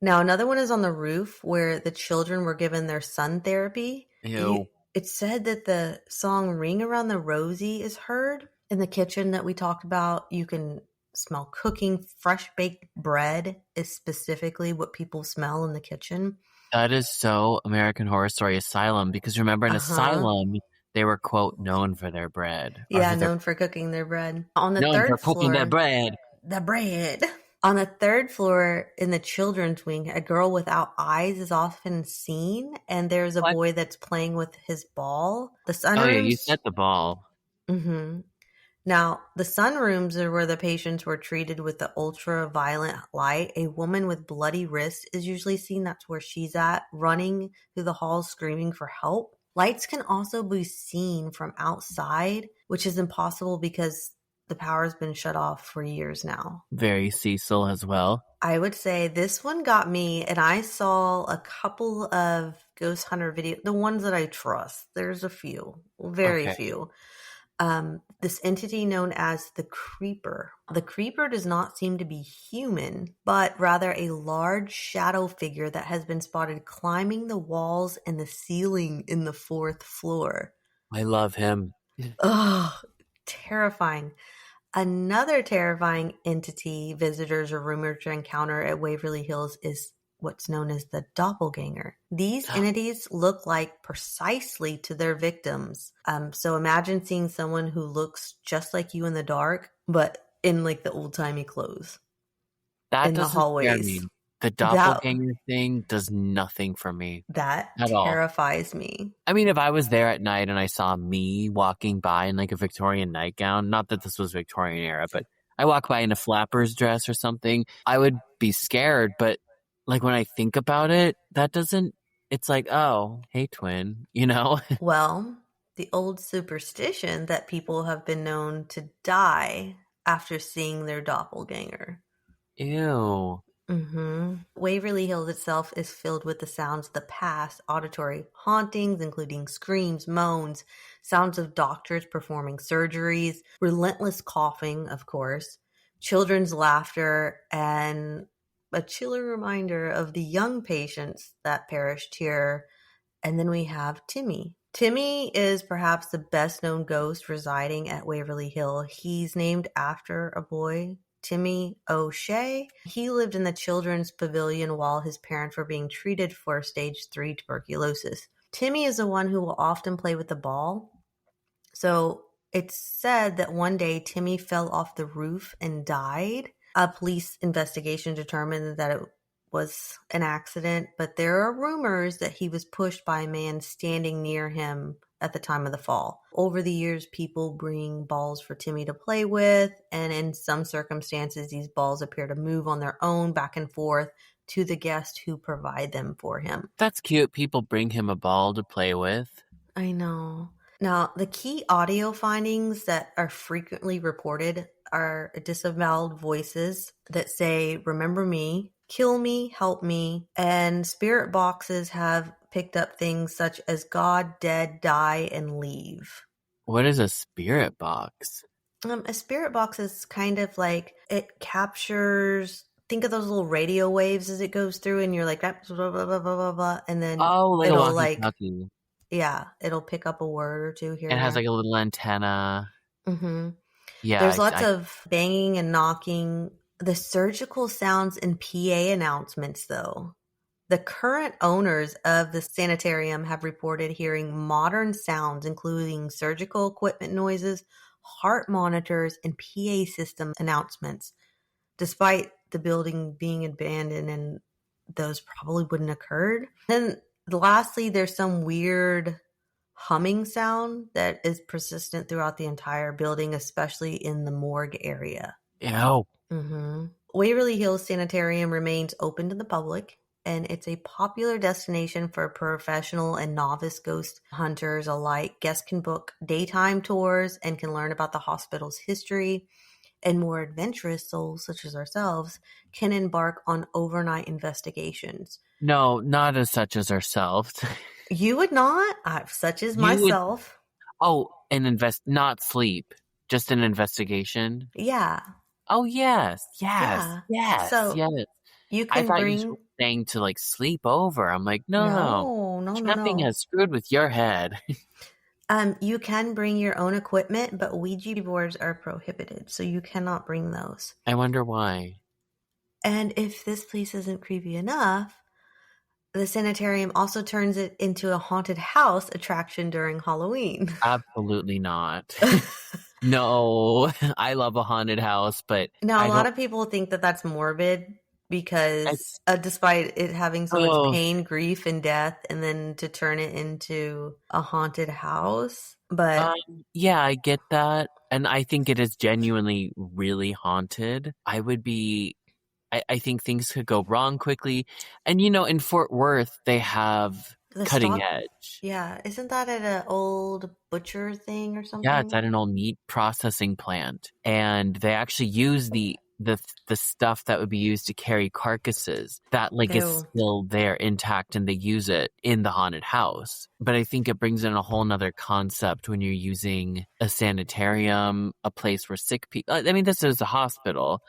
Speaker 2: Now, another one is on the roof where the children were given their sun therapy.
Speaker 1: Ew.
Speaker 2: It's said that the song Ring Around the Rosie is heard in the kitchen that we talked about. You can smell cooking. Fresh baked bread is specifically what people smell in the kitchen.
Speaker 1: That is so American Horror Story Asylum, because remember in Asylum, they were, quote, known for their bread.
Speaker 2: Yeah, known for cooking their bread. On the
Speaker 1: known
Speaker 2: third
Speaker 1: for
Speaker 2: floor,
Speaker 1: cooking their bread.
Speaker 2: The bread. On the third floor in the children's wing, a girl without eyes is often seen, and there's a boy that's playing with his ball. The sunrooms.
Speaker 1: Oh, yeah, you said the ball.
Speaker 2: Mm-hmm. Now, the sunrooms are where the patients were treated with the ultraviolet light. A woman with bloody wrists is usually seen. That's where she's at, running through the halls screaming for help. Lights can also be seen from outside, which is impossible because the power has been shut off for years now.
Speaker 1: Very Cecil as well.
Speaker 2: I would say this one got me, and I saw a couple of ghost hunter videos, the ones that I trust. There's a few, very few. This entity known as the Creeper. The Creeper does not seem to be human, but rather a large shadow figure that has been spotted climbing the walls and the ceiling in the 4th floor.
Speaker 1: I love him.
Speaker 2: Oh, terrifying. Another terrifying entity visitors are rumored to encounter at Waverly Hills is what's known as the doppelganger. These entities look like precisely to their victims. So imagine seeing someone who looks just like you in the dark, but in like the old-timey clothes
Speaker 1: That
Speaker 2: in the
Speaker 1: doesn't scare
Speaker 2: hallways.
Speaker 1: me. The
Speaker 2: That
Speaker 1: doppelganger thing does nothing for me
Speaker 2: that
Speaker 1: at all.
Speaker 2: terrifies me.
Speaker 1: I mean, if I was there at night and I saw me walking by in like a Victorian nightgown, not that this was Victorian era, but I walk by in a flapper's dress or something, I would be scared. But like when I think about it, that doesn't, it's like, oh, hey, twin, you know?
Speaker 2: Well, the old superstition that people have been known to die after seeing their doppelganger.
Speaker 1: Ew.
Speaker 2: Waverly Hills itself is filled with the sounds of the past, auditory hauntings, including screams, moans, sounds of doctors performing surgeries, relentless coughing, of course, children's laughter, and a chilling reminder of the young patients that perished here. And then we have Timmy. Timmy is perhaps the best known ghost residing at Waverly Hill. He's named after a boy, Timmy O'Shea. He lived in the children's pavilion while his parents were being treated for stage 3 tuberculosis. Timmy is the one who will often play with the ball. So it's said that one day Timmy fell off the roof and died. A police investigation determined that it was an accident, but there are rumors that he was pushed by a man standing near him at the time of the fall. Over the years, people bring balls for Timmy to play with, and in some circumstances, these balls appear to move on their own back and forth to the guest who provide them for him.
Speaker 1: That's cute. People bring him a ball to play with.
Speaker 2: I know. Now, the key audio findings that are frequently reported are disemboweled voices that say, "Remember me," "Kill me," "Help me," and spirit boxes have picked up things such as "God, dead, die, and leave."
Speaker 1: What is a spirit box?
Speaker 2: A spirit box is kind of like it captures. Think of those little radio waves as it goes through, and you're like, blah, blah, blah, blah, blah, blah, and then
Speaker 1: Oh, like a
Speaker 2: it'll like,
Speaker 1: walkie-talkie.
Speaker 2: yeah, it'll pick up a word or two here
Speaker 1: It
Speaker 2: and
Speaker 1: has
Speaker 2: there.
Speaker 1: like a little antenna.
Speaker 2: Mm-hmm.
Speaker 1: Yeah,
Speaker 2: There's lots of banging and knocking. The surgical sounds and PA announcements, though. The current owners of the sanitarium have reported hearing modern sounds, including surgical equipment noises, heart monitors, and PA system announcements. Despite the building being abandoned, and those probably wouldn't have occurred. Then, lastly, there's some weird humming sound that is persistent throughout the entire building, especially in the morgue area.
Speaker 1: Ew.
Speaker 2: Waverly Hills Sanitarium remains open to the public, and it's a popular destination for professional and novice ghost hunters alike. Guests can book daytime tours and can learn about the hospital's history, and more adventurous souls, such as ourselves, can embark on overnight investigations.
Speaker 1: No, not as such as ourselves.
Speaker 2: You would not, such as
Speaker 1: You would-
Speaker 2: myself.
Speaker 1: Oh, not sleep, just an investigation.
Speaker 2: Yeah.
Speaker 1: Oh, yes.
Speaker 2: So you
Speaker 1: I
Speaker 2: can
Speaker 1: thought
Speaker 2: bring.
Speaker 1: you were saying to like sleep over. I'm like, no.
Speaker 2: No.
Speaker 1: Camping has screwed with your head.
Speaker 2: You can bring your own equipment, but Ouija boards are prohibited, so you cannot bring those.
Speaker 1: I wonder why.
Speaker 2: And if this place isn't creepy enough, the sanitarium also turns it into a haunted house attraction during Halloween.
Speaker 1: Absolutely not. No, I love a haunted house, but
Speaker 2: Now, a lot of people think that that's morbid because despite it having so much pain, grief, and death, and then to turn it into a haunted house. But
Speaker 1: yeah, I get that. And I think it is genuinely really haunted. I think things could go wrong quickly. And, in Fort Worth, they have cutting edge.
Speaker 2: Yeah. Isn't that at an old butcher thing or something?
Speaker 1: Yeah, it's at an old meat processing plant. And they actually use the stuff that would be used to carry carcasses that is still there intact, and they use it in the haunted house. But I think it brings in a whole nother concept when you're using a sanitarium, a place where sick people, I mean, this is a hospital.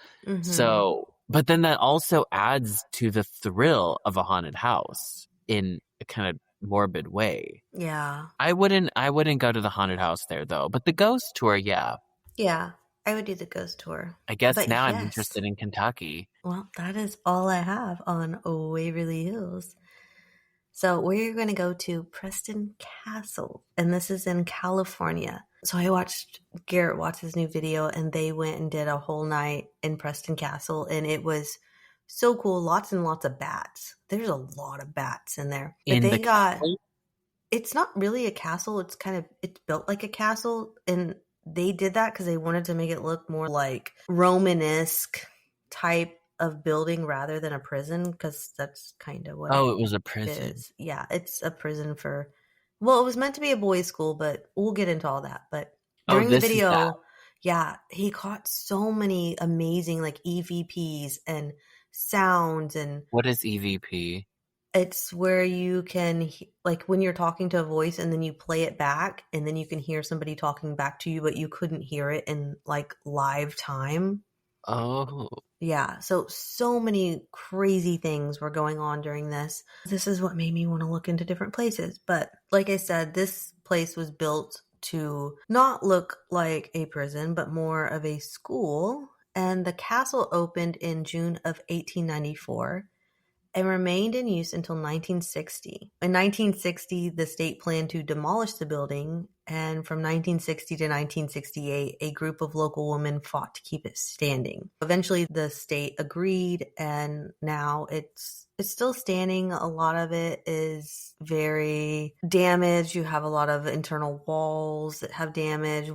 Speaker 1: So, but then that also adds to the thrill of a haunted house in a kind of morbid way.
Speaker 2: Yeah.
Speaker 1: I wouldn't go to the haunted house there though, but the ghost tour, yeah.
Speaker 2: Yeah. I would do the ghost tour.
Speaker 1: I guess
Speaker 2: But
Speaker 1: now I'm
Speaker 2: yes,
Speaker 1: interested in Kentucky.
Speaker 2: well, that is all I have on Waverly Hills. So we're going to go to Preston Castle, and this is in California. So I watched Garrett Watts' new video, and they went and did a whole night in Preston Castle, and it was so cool. Lots and lots of bats. There's a lot of bats in there. But
Speaker 1: In the
Speaker 2: they got,
Speaker 1: castle?
Speaker 2: it's not really a castle. It's built like a castle, and they did that because they wanted to make it look more like Romanesque type of building rather than a prison, because that's kind of what
Speaker 1: Oh,
Speaker 2: it
Speaker 1: it was a prison.
Speaker 2: is. Yeah, it's a prison for, well, it was meant to be a boys' school, but we'll get into all that. But
Speaker 1: Oh,
Speaker 2: during the
Speaker 1: this is that.
Speaker 2: video, yeah, he caught so many amazing like EVPs and sounds, and
Speaker 1: What is EVP?
Speaker 2: it's where you can like when you're talking to a voice and then you play it back and then you can hear somebody talking back to you, but you couldn't hear it in like live time.
Speaker 1: Oh,
Speaker 2: Yeah, so many crazy things were going on during this. This is what made me want to look into different places. But like I said, this place was built to not look like a prison, but more of a school. And the castle opened in June of 1894 and remained in use until 1960. In 1960, the state planned to demolish the building, and from 1960 to 1968, a group of local women fought to keep it standing. Eventually, the state agreed, and now it's still standing. A lot of it is very damaged. You have a lot of internal walls that have damage.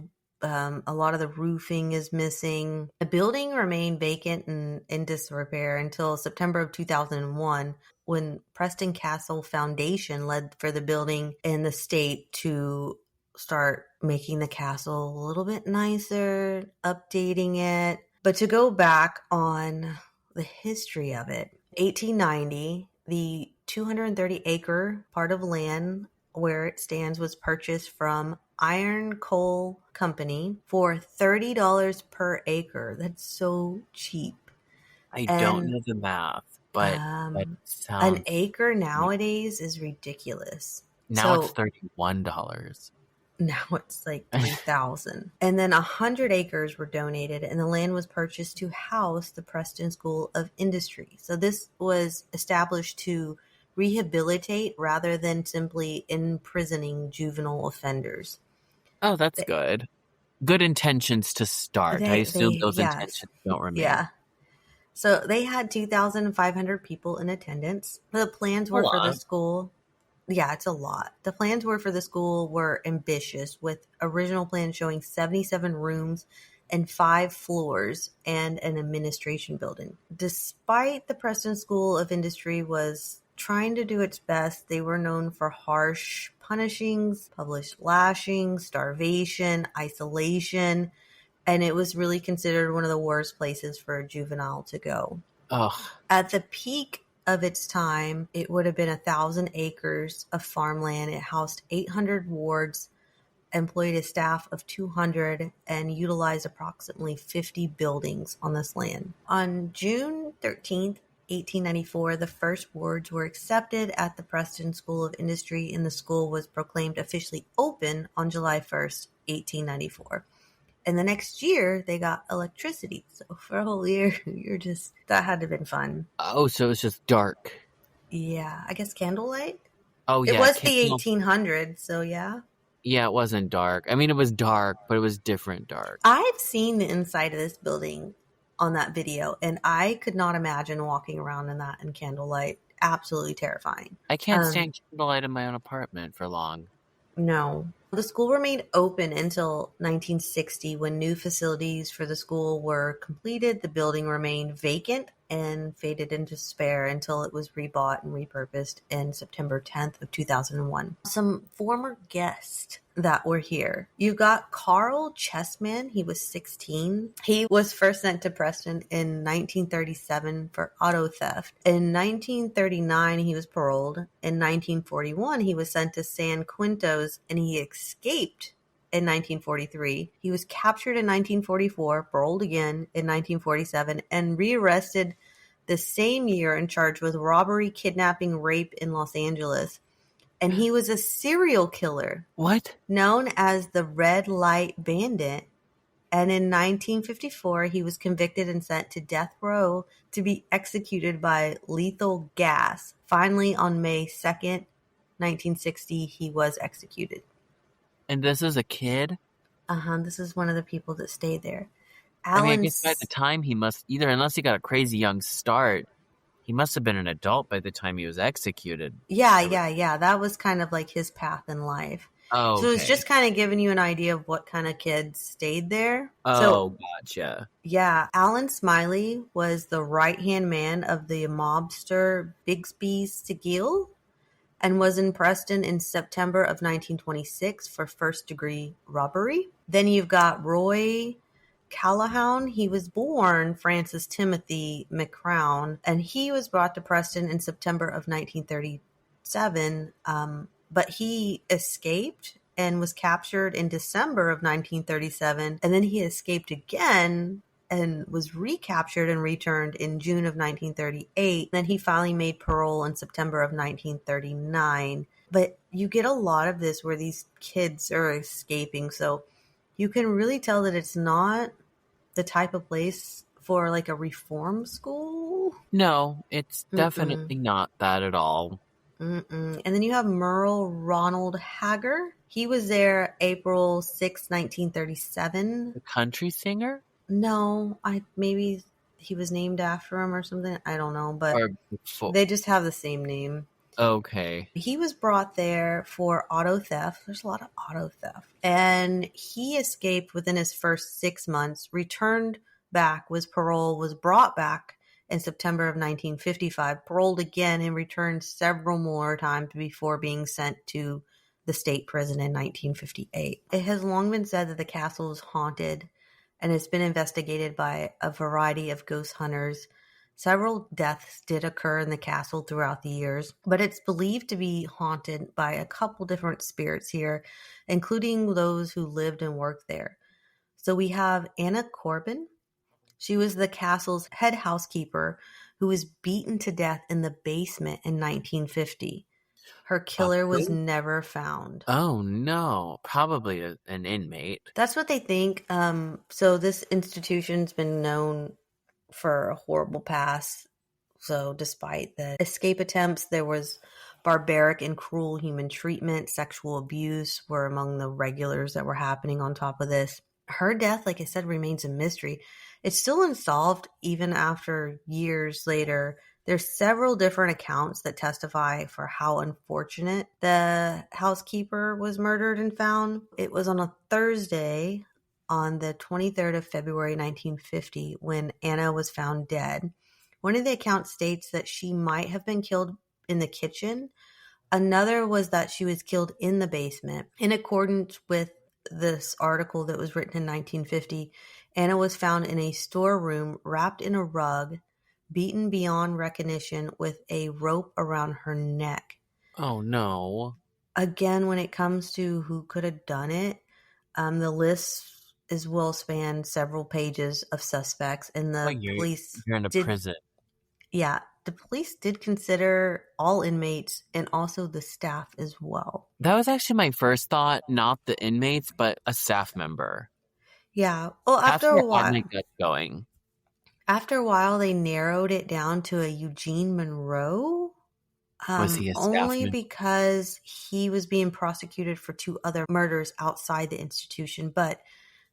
Speaker 2: A lot of the roofing is missing. The building remained vacant and in disrepair until September of 2001, when Preston Castle Foundation led for the building and the state to start making the castle a little bit nicer, updating it. But to go back on the history of it, 1890, the 230-acre part of land where it stands was purchased from Iron Coal Company for $30 per acre. That's so cheap.
Speaker 1: I don't
Speaker 2: And
Speaker 1: know the math, but that
Speaker 2: an
Speaker 1: sounds.
Speaker 2: acre nowadays is ridiculous.
Speaker 1: Now it's
Speaker 2: So
Speaker 1: $31.
Speaker 2: now it's like 3,000. And then 100 acres were donated, and the land was purchased to house the Preston School of Industry. So this was established to rehabilitate rather than simply imprisoning juvenile offenders.
Speaker 1: Oh, that's good. Good intentions to start. I assume those
Speaker 2: Yes.
Speaker 1: intentions don't remain.
Speaker 2: Yeah. So they had 2,500 people in attendance. The plans
Speaker 1: A
Speaker 2: were for the
Speaker 1: lot.
Speaker 2: school. Yeah, it's a lot. The plans were for the school were ambitious, with original plans showing 77 rooms and 5 floors and an administration building. Despite the Preston School of Industry was trying to do its best, they were known for harsh punishings, published lashings, starvation, isolation, and it was really considered one of the worst places for a juvenile to go.
Speaker 1: Ugh.
Speaker 2: At the peak of its time, it would have been 1,000 acres of farmland. It housed 800 wards, employed a staff of 200, and utilized approximately 50 buildings on this land. On June 13th, 1894, the first wards were accepted at the Preston School of Industry, and the school was proclaimed officially open on July 1st, 1894. And the next year, they got electricity. So for a whole year, that had to have been fun.
Speaker 1: Oh, so it's just dark.
Speaker 2: Yeah, I guess candlelight?
Speaker 1: Oh,
Speaker 2: It
Speaker 1: yeah.
Speaker 2: was the 1800s, so yeah.
Speaker 1: Yeah, it wasn't dark. I mean, it was dark, but it was different dark.
Speaker 2: I've seen the inside of this building on that video, and I could not imagine walking around in that in candlelight. Absolutely terrifying.
Speaker 1: I can't stand candlelight in my own apartment for long.
Speaker 2: No. The school remained open until 1960, when new facilities for the school were completed. The building remained vacant and faded into despair until it was rebought and repurposed in September 10th of 2001. Some former guests that were here. You got Carl Chessman. He was 16. He was first sent to Preston in 1937 for auto theft. In 1939, he was paroled. In 1941, he was sent to San Quintos, and he escaped in 1943. He was captured in 1944, paroled again in 1947, and rearrested the same year and charged with robbery, kidnapping, rape in Los Angeles. And he was a serial killer.
Speaker 1: What?
Speaker 2: Known as the Red Light Bandit. And in 1954, he was convicted and sent to death row to be executed by lethal gas. Finally, on May 2nd, 1960, he was executed.
Speaker 1: And this is a kid?
Speaker 2: This is one of the people that stayed there.
Speaker 1: I mean, I guess by the
Speaker 2: Allen's,
Speaker 1: time he must either, unless he got a crazy young start, he must have been an adult by the time he was executed.
Speaker 2: yeah. That was kind of like his path in life.
Speaker 1: Oh,
Speaker 2: So it's
Speaker 1: okay.
Speaker 2: just kind of giving you an idea of what kind of kids stayed there. So
Speaker 1: Oh, gotcha.
Speaker 2: yeah, Alan Smiley was the right-hand man of the mobster Bixby Siegel and was in Preston in September of 1926 for first-degree robbery. Then you've got Roy Callahan. He was born Francis Timothy McCrown, and he was brought to Preston in September of 1937, but he escaped and was captured in December of 1937, and then he escaped again and was recaptured and returned in June of 1938. Then he finally made parole in September of 1939. But you get a lot of this where these kids are escaping, so you can really tell that it's not the type of place for like a reform school.
Speaker 1: No, it's
Speaker 2: Mm-mm.
Speaker 1: definitely not that at all.
Speaker 2: Mm-mm. And then you have Merle Ronald Hager. He was there April 6, 1937.
Speaker 1: The country singer?
Speaker 2: No, I maybe he was named after him or something. I don't know, but
Speaker 1: Or before?
Speaker 2: they just have the same name.
Speaker 1: Okay.
Speaker 2: He was brought there for auto theft. There's a lot of auto theft. And he escaped within his first 6 months, returned back, was paroled, was brought back in September of 1955, paroled again, and returned several more times before being sent to the state prison in 1958. It has long been said that the castle is haunted, and it's been investigated by a variety of ghost hunters. Several deaths did occur in the castle throughout the years, but it's believed to be haunted by a couple different spirits here, including those who lived and worked there. So we have Anna Corbin. She was the castle's head housekeeper who was beaten to death in the basement in 1950. Her killer was
Speaker 1: Who?
Speaker 2: never found.
Speaker 1: Oh, no. Probably an inmate.
Speaker 2: That's what they think. So this institution's been known for a horrible past. So despite the escape attempts, there was barbaric and cruel human treatment, sexual abuse were among the regulars that were happening on top of this. Her death, like I said, remains a mystery. It's still unsolved even after years later. There's several different accounts that testify for how unfortunate the housekeeper was murdered and found. It was on a Thursday on the 23rd of February 1950 when Anna was found dead. One of the accounts states that she might have been killed in the kitchen. Another was that she was killed in the basement. In accordance with this article that was written in 1950, Anna was found in a storeroom wrapped in a rug, beaten beyond recognition with a rope around her neck.
Speaker 1: Oh, no.
Speaker 2: Again, when it comes to who could have done it, the list is will span several pages of suspects, and
Speaker 1: Well,
Speaker 2: the police
Speaker 1: you're in a
Speaker 2: did,
Speaker 1: prison.
Speaker 2: yeah, the police did consider all inmates and also the staff as well.
Speaker 1: That was actually my first thought, not the inmates, but a staff member.
Speaker 2: Yeah. Well,
Speaker 1: That's where I had my gut going.
Speaker 2: after a while, they narrowed it down to a Eugene Monroe.
Speaker 1: Was he a staff
Speaker 2: Only
Speaker 1: member?
Speaker 2: because he was being prosecuted for 2 other murders outside the institution, but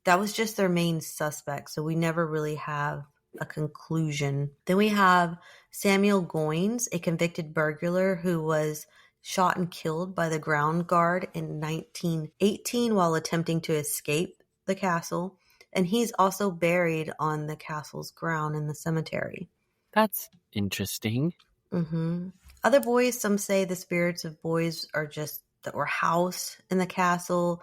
Speaker 2: that was just their main suspect, so we never really have a conclusion. Then we have Samuel Goines, a convicted burglar who was shot and killed by the ground guard in 1918 while attempting to escape the castle, and he's also buried on the castle's ground in the cemetery.
Speaker 1: That's interesting.
Speaker 2: Mm-hmm. Other boys, some say the spirits of boys are just that were housed in the castle.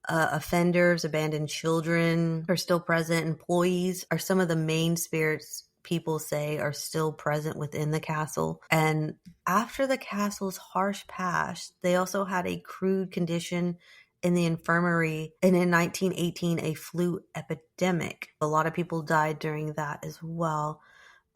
Speaker 2: Offenders, abandoned children are still present. Employees are some of the main spirits people say are still present within the castle. And after the castle's harsh past, they also had a crude condition in the infirmary. And in 1918, a flu epidemic. A lot of people died during that as well.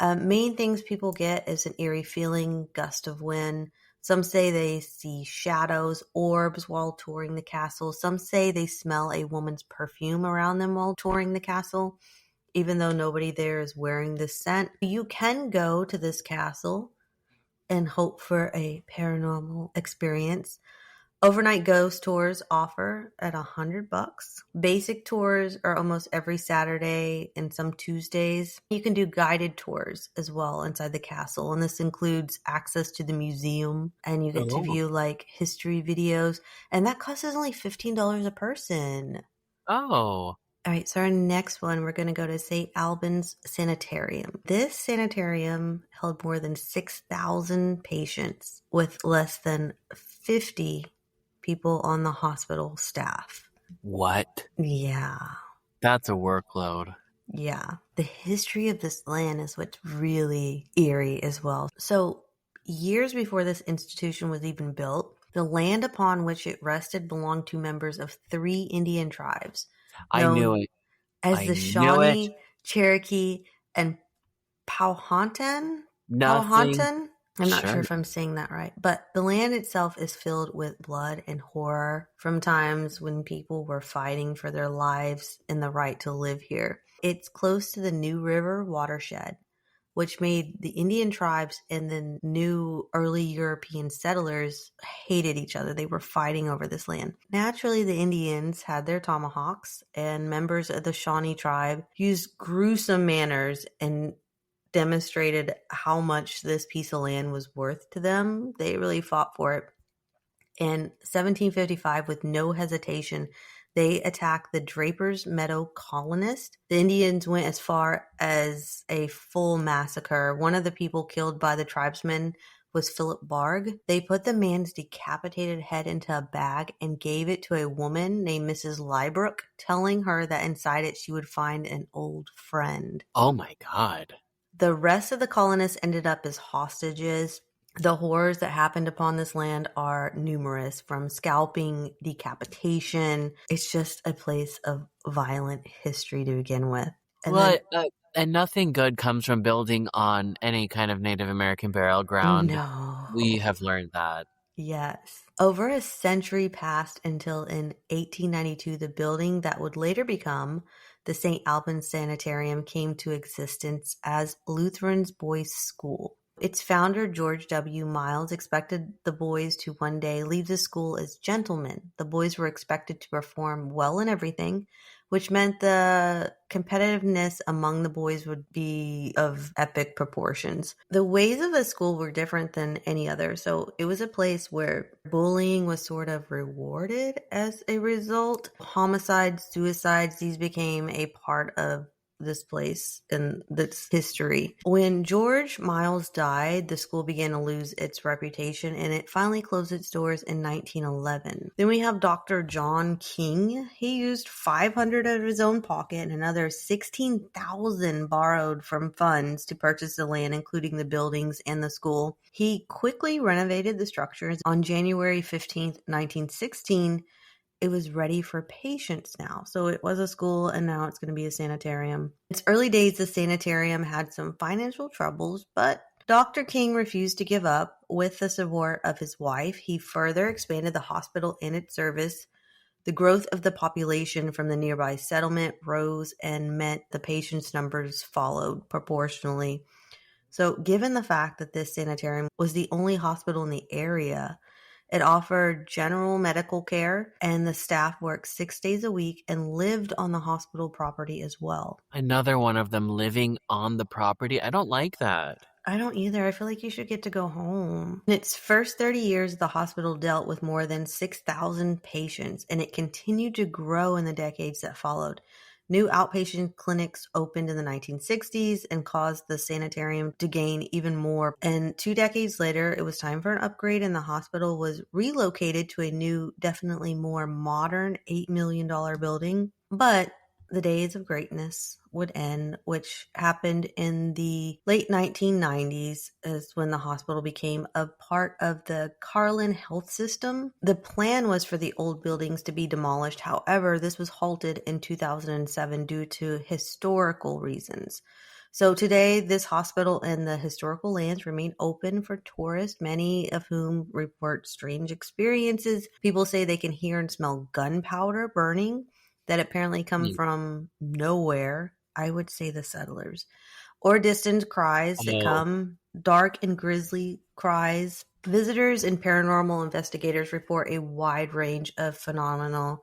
Speaker 2: Main things people get is an eerie feeling, gust of wind, Some say they see shadows, orbs while touring the castle. Some say they smell a woman's perfume around them while touring the castle, even though nobody there is wearing this scent. You can go to this castle and hope for a paranormal experience. Overnight ghost tours offer at $100. Basic tours are almost every Saturday and some Tuesdays. You can do guided tours as well inside the castle, and this includes access to the museum, and you get to
Speaker 1: Oh.
Speaker 2: view like history videos, and that costs us only $15 a person.
Speaker 1: Oh.
Speaker 2: All right, so our next one, we're going to go to St. Albans Sanitarium. This sanitarium held more than 6,000 patients with less than 50 people on the hospital staff.
Speaker 1: What?
Speaker 2: Yeah.
Speaker 1: That's a workload.
Speaker 2: Yeah. The history of this land is what's really eerie as well. So, years before this institution was even built, the land upon which it rested belonged to members of 3 Indian tribes
Speaker 1: I knew
Speaker 2: known
Speaker 1: it.
Speaker 2: as
Speaker 1: I
Speaker 2: the
Speaker 1: knew it.
Speaker 2: Shawnee, Cherokee, and Powhatan?
Speaker 1: Nothing.
Speaker 2: Powhatan? I'm not
Speaker 1: Sure.
Speaker 2: sure if I'm saying that right, but the land itself is filled with blood and horror from times when people were fighting for their lives and the right to live here. It's close to the New River watershed, which made the Indian tribes and the new early European settlers hated each other. They were fighting over this land. Naturally, the Indians had their tomahawks, and members of the Shawnee tribe used gruesome manners and demonstrated how much this piece of land was worth to them. They really fought for it. In 1755, with no hesitation, they attacked the Draper's Meadow colonists. The Indians went as far as a full massacre. One of the people killed by the tribesmen was Philip Barg. They put the man's decapitated head into a bag and gave it to a woman named Mrs. Liebrook, telling her that inside it she would find an old friend.
Speaker 1: Oh my God.
Speaker 2: The rest of the colonists ended up as hostages. The horrors that happened upon this land are numerous, from scalping, decapitation. It's just a place of violent history to begin with. And then,
Speaker 1: And nothing good comes from building on any kind of Native American burial ground.
Speaker 2: no.
Speaker 1: We have learned that.
Speaker 2: Yes. Over a century passed until in 1892, the building that would later become the St. Albans Sanitarium came to existence as Lutheran's Boys' School. Its founder, George W. Miles, expected the boys to one day leave the school as gentlemen. The boys were expected to perform well in everything, which meant the competitiveness among the boys would be of epic proportions. The ways of the school were different than any other, so it was a place where bullying was sort of rewarded as a result. Homicides, suicides, these became a part of this place and this history. When George Miles died, the school began to lose its reputation, and it finally closed its doors in 1911. Then we have Dr. John King. He used $500 out of his own pocket and another $16,000 borrowed from funds to purchase the land, including the buildings and the school. He quickly renovated the structures. On January 15th, 1916, it was ready for patients now. So it was a school, and now it's going to be a sanitarium. In its early days, the sanitarium had some financial troubles, but Dr. King refused to give up. With the support of his wife, he further expanded the hospital and its service. The growth of the population from the nearby settlement rose and meant the patients' numbers followed proportionally. So given the fact that this sanitarium was the only hospital in the area, it offered general medical care, and the staff worked 6 days a week and lived on the hospital property as well.
Speaker 1: Another one of them living on the property. I don't like that.
Speaker 2: I don't either. I feel like you should get to go home. In its first 30 years, the hospital dealt with more than 6,000 patients, and it continued to grow in the decades that followed. New outpatient clinics opened in the 1960s and caused the sanitarium to gain even more. And 2 decades later, it was time for an upgrade, and the hospital was relocated to a new, definitely more modern $8 million building. But the days of greatness would end, which happened in the late 1990s, is when the hospital became a part of the Carlin Health System. The plan was for the old buildings to be demolished. However, this was halted in 2007 due to historical reasons. So today, this hospital and the historical lands remain open for tourists, many of whom report strange experiences. People say they can hear and smell gunpowder burning that apparently come
Speaker 1: Hmm.
Speaker 2: from nowhere. I would say the settlers. Or distant cries that
Speaker 1: Oh,
Speaker 2: come, dark and grisly cries. Visitors and paranormal investigators report a wide range of phenomena,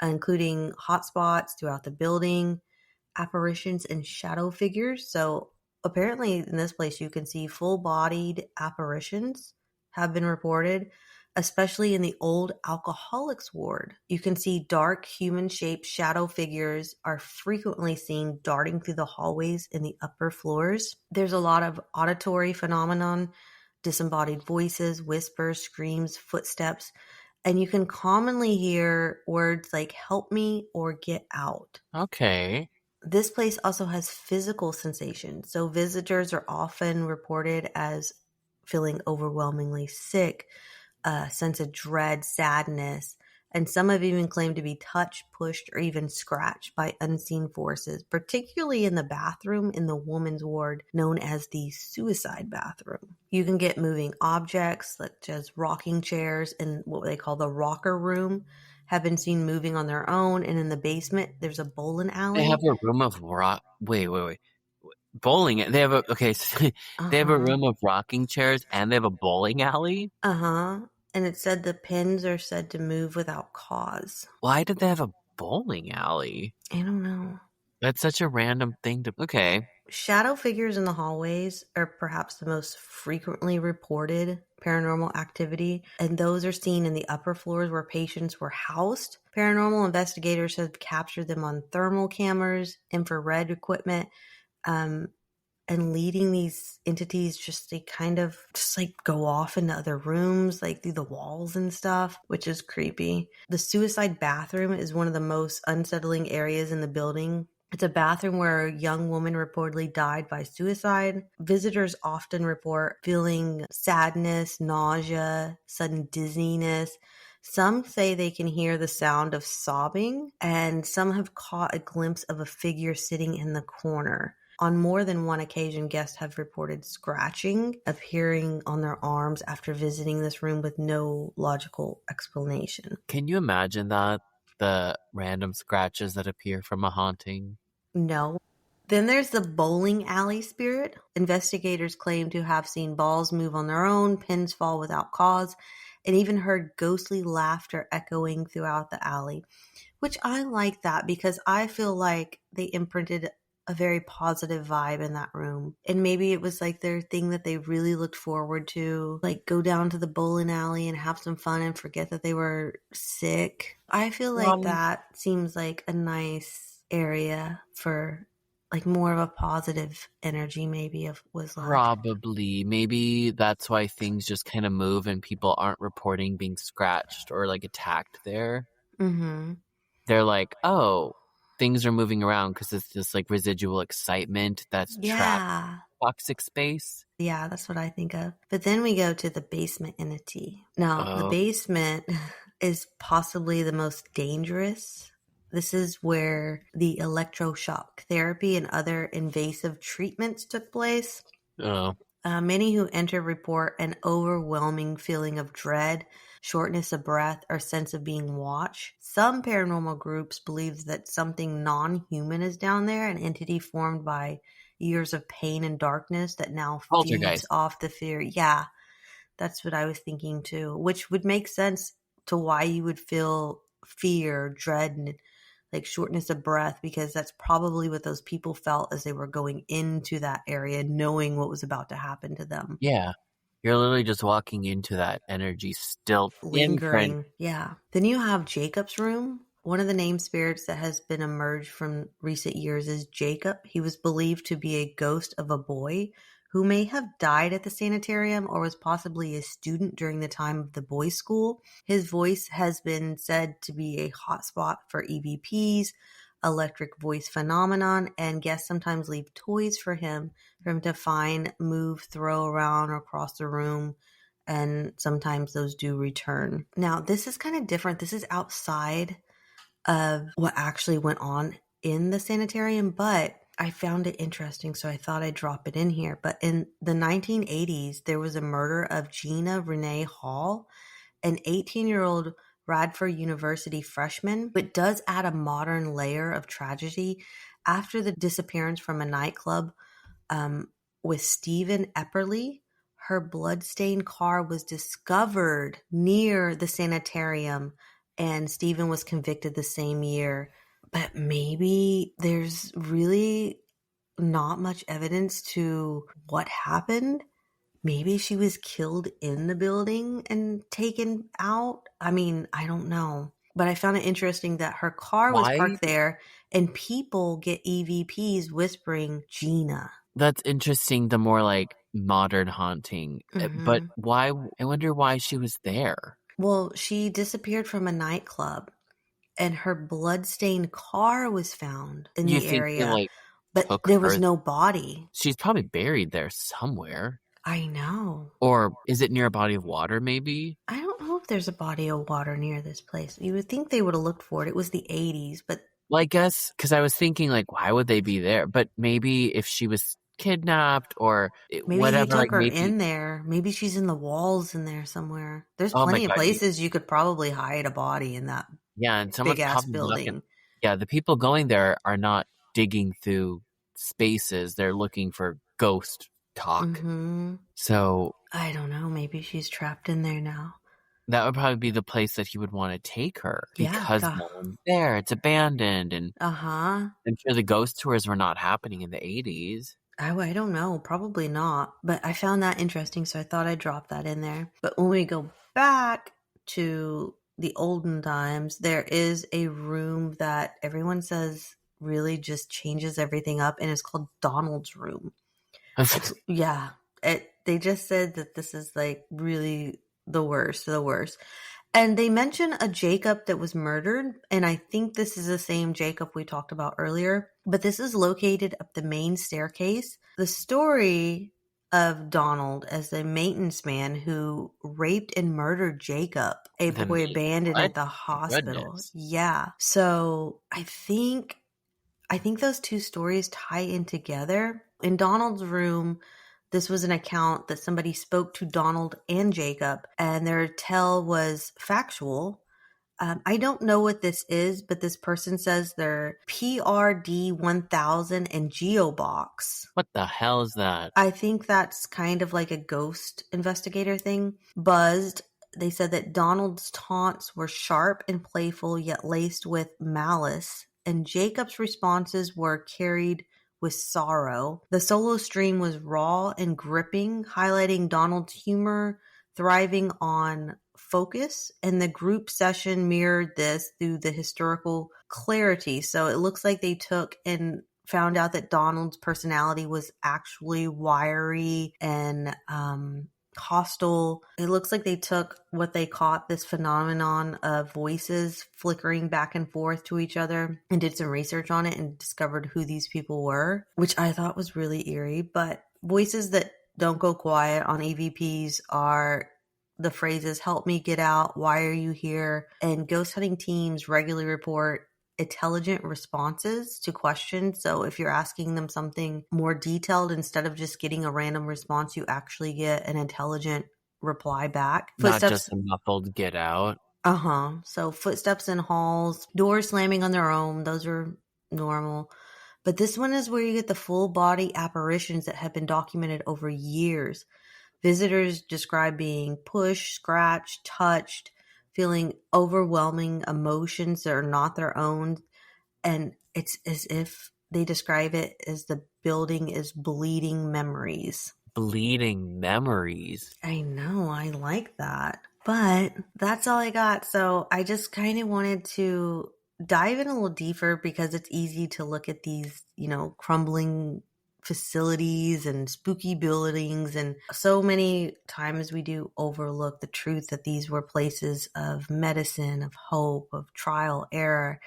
Speaker 2: including hotspots throughout the building, apparitions and shadow figures. So apparently in this place you can see full-bodied apparitions have been reported, especially in the old alcoholics ward. You can see dark human-shaped shadow figures are frequently seen darting through the hallways in the upper floors. There's a lot of auditory phenomenon, disembodied voices, whispers, screams, footsteps, and you can commonly hear words like help me or get out.
Speaker 1: okay.
Speaker 2: This place also has physical sensations. So visitors are often reported as feeling overwhelmingly sick, a sense of dread, sadness, and some have even claimed to be touched, pushed, or even scratched by unseen forces, particularly in the bathroom in the woman's ward known as the suicide bathroom. You can get moving objects such as rocking chairs in what they call the rocker room have been seen moving on their own, and in the basement there's a bowling
Speaker 1: They have
Speaker 2: alley.
Speaker 1: a room of rock. Wait. Bowling. They have a okay. So they have a
Speaker 2: Uh-huh.
Speaker 1: room of rocking chairs and they have a bowling alley.
Speaker 2: Uh-huh. And it said the pins are said to move without cause.
Speaker 1: Why did they have a bowling alley?
Speaker 2: I don't know.
Speaker 1: That's such a random thing to. Okay.
Speaker 2: Shadow figures in the hallways are perhaps the most frequently reported paranormal activity, and those are seen in the upper floors where patients were housed. Paranormal investigators have captured them on thermal cameras, infrared equipment, um, and leading these entities just they kind of just like go off into other rooms, like through the walls and stuff, which is creepy. The suicide bathroom is one of the most unsettling areas in the building. It's a bathroom where a young woman reportedly died by suicide. Visitors often report feeling sadness, nausea, sudden dizziness. Some say they can hear the sound of sobbing, and some have caught a glimpse of a figure sitting in the corner. On more than one occasion, guests have reported scratching appearing on their arms after visiting this room with no logical explanation.
Speaker 1: Can you imagine that? The random scratches that appear from a haunting.
Speaker 2: No. Then there's the bowling alley spirit. Investigators claim to have seen balls move on their own, pins fall without cause, and even heard ghostly laughter echoing throughout the alley, which I like that because I feel like they imprinted a very positive vibe in that room. And maybe it was like their thing that they really looked forward to, like go down to the bowling alley and have some fun and forget that they were sick. I feel like
Speaker 1: Um,
Speaker 2: that seems like a nice area for like more of a positive energy maybe of was like.
Speaker 1: Probably. Maybe that's why things just kind of move and people aren't reporting being scratched or like attacked there.
Speaker 2: Mhm.
Speaker 1: They're like, oh, things are moving around because it's just like residual excitement that's trapped
Speaker 2: Yeah.
Speaker 1: in toxic space.
Speaker 2: Yeah, that's what I think of. But then we go to the basement entity. Now, the
Speaker 1: Oh,
Speaker 2: basement is possibly the most dangerous. This is where the electroshock therapy and other invasive treatments took place.
Speaker 1: oh,
Speaker 2: Many who enter report an overwhelming feeling of dread, shortness of breath, or sense of being watched. Some paranormal groups believe that something non human is down there, an entity formed by years of pain and darkness that now feeds
Speaker 1: poltergeist.
Speaker 2: off the fear. Yeah, that's what I was thinking too, which would make sense to why you would feel fear, dread, and like shortness of breath, because that's probably what those people felt as they were going into that area, knowing what was about to happen to them.
Speaker 1: Yeah. You're literally just walking into that energy still imprint.
Speaker 2: Lingering. Yeah. Then you have Jacob's room. One of the name spirits that has been emerged from recent years is Jacob. He was believed to be a ghost of a boy who may have died at the sanitarium or was possibly a student during the time of the boys' school. His voice has been said to be a hotspot for EVPs, electric voice phenomenon, and guests sometimes leave toys for him to find, move, throw around or across the room, and sometimes those do return. Now, this is kind of different. This is outside of what actually went on in the sanitarium, but I found it interesting, so I thought I'd drop it in here. But in the 1980s, there was a murder of Gina Renee Hall, an 18-year-old Radford University freshman. It does add a modern layer of tragedy after the disappearance from a nightclub with Stephen Epperly. Her bloodstained car was discovered near the sanitarium, and Stephen was convicted the same year. But maybe there's really not much evidence to what happened. Maybe she was killed in the building and taken out. I mean, I don't know. But I found it interesting that her car was
Speaker 1: Why?
Speaker 2: parked there and people get EVPs whispering Gina.
Speaker 1: That's interesting, the more like modern haunting. But why? I wonder why she was there.
Speaker 2: Well, she disappeared from a nightclub and her bloodstained car was found in
Speaker 1: You
Speaker 2: the
Speaker 1: think they
Speaker 2: area,
Speaker 1: like
Speaker 2: but
Speaker 1: took
Speaker 2: there
Speaker 1: her?
Speaker 2: was no body.
Speaker 1: She's probably buried there somewhere.
Speaker 2: I know.
Speaker 1: Or is it near a body of water, maybe?
Speaker 2: I don't know if there's a body of water near this place. You would think they would have looked for it. It was the 80s, but
Speaker 1: Well, I guess because I was thinking, like, why would they be there? But maybe if she was kidnapped or
Speaker 2: maybe he
Speaker 1: whatever, like
Speaker 2: took her
Speaker 1: maybe.
Speaker 2: in there. Maybe she's in the walls in there somewhere. There's
Speaker 1: Oh my
Speaker 2: plenty of
Speaker 1: God.
Speaker 2: places you could probably hide a body in that
Speaker 1: Yeah, and
Speaker 2: big
Speaker 1: someone's
Speaker 2: ass
Speaker 1: probably looking.
Speaker 2: building.
Speaker 1: Yeah, the people going there are not digging through spaces. They're looking for ghost talk. So
Speaker 2: I don't know. Maybe she's trapped in there now.
Speaker 1: that would probably be the place that he would want to take her
Speaker 2: Yeah.
Speaker 1: because no one's there. It's abandoned. And I'm sure the ghost tours were not happening in the 80s.
Speaker 2: I don't know. Probably not. But I found that interesting, so I thought I'd drop that in there. But when we go back to the olden times, there is a room that everyone says really just changes everything up, and it's called Donald's room. They just said that this is like really the worst. And they mention a Jacob that was murdered, and I think this is the same Jacob we talked about earlier, but this is located up the main staircase. The story of Donald as the maintenance man who raped and murdered Jacob, a boy abandoned at the hospital.
Speaker 1: Goodness.
Speaker 2: Yeah. So I think those two stories tie in together. In Donald's room, this was an account that somebody spoke to Donald and Jacob, and their tale was factual. I don't know what this is, but this person says they're PRD 1000 and Geobox.
Speaker 1: What the hell is that?
Speaker 2: I think that's kind of like a ghost investigator thing. Buzzed. They said that Donald's taunts were sharp and playful, yet laced with malice, and Jacob's responses were carried with sorrow. The solo stream was raw and gripping, highlighting Donald's humor, thriving on focus, and the group session mirrored this through the historical clarity. So it looks like they took and found out that Donald's personality was actually wiry and hostile. It looks like they took what they caught, this phenomenon of voices flickering back and forth to each other, and did some research on it and discovered who these people were, which I thought was really eerie. But voices that don't go quiet on EVPs are the phrases, "help me get out," "why are you here?" And ghost hunting teams regularly report intelligent responses to questions. So if you're asking them something more detailed, instead of just getting a random response, you actually get an intelligent reply back.
Speaker 1: Not just a muffled "get out."
Speaker 2: So footsteps in halls, doors slamming on their own, those are normal. But this one is where you get the full body apparitions that have been documented over years. Visitors describe being pushed, scratched, touched, feeling overwhelming emotions that are not their own. And it's as if they describe it as the building is bleeding memories.
Speaker 1: Bleeding memories.
Speaker 2: I know, I like that. But that's all I got. So I just kind of wanted to dive in a little deeper because it's easy to look at these, crumbling facilities and spooky buildings, and so many times we do overlook the truth that these were places of medicine, of hope, of trial, error.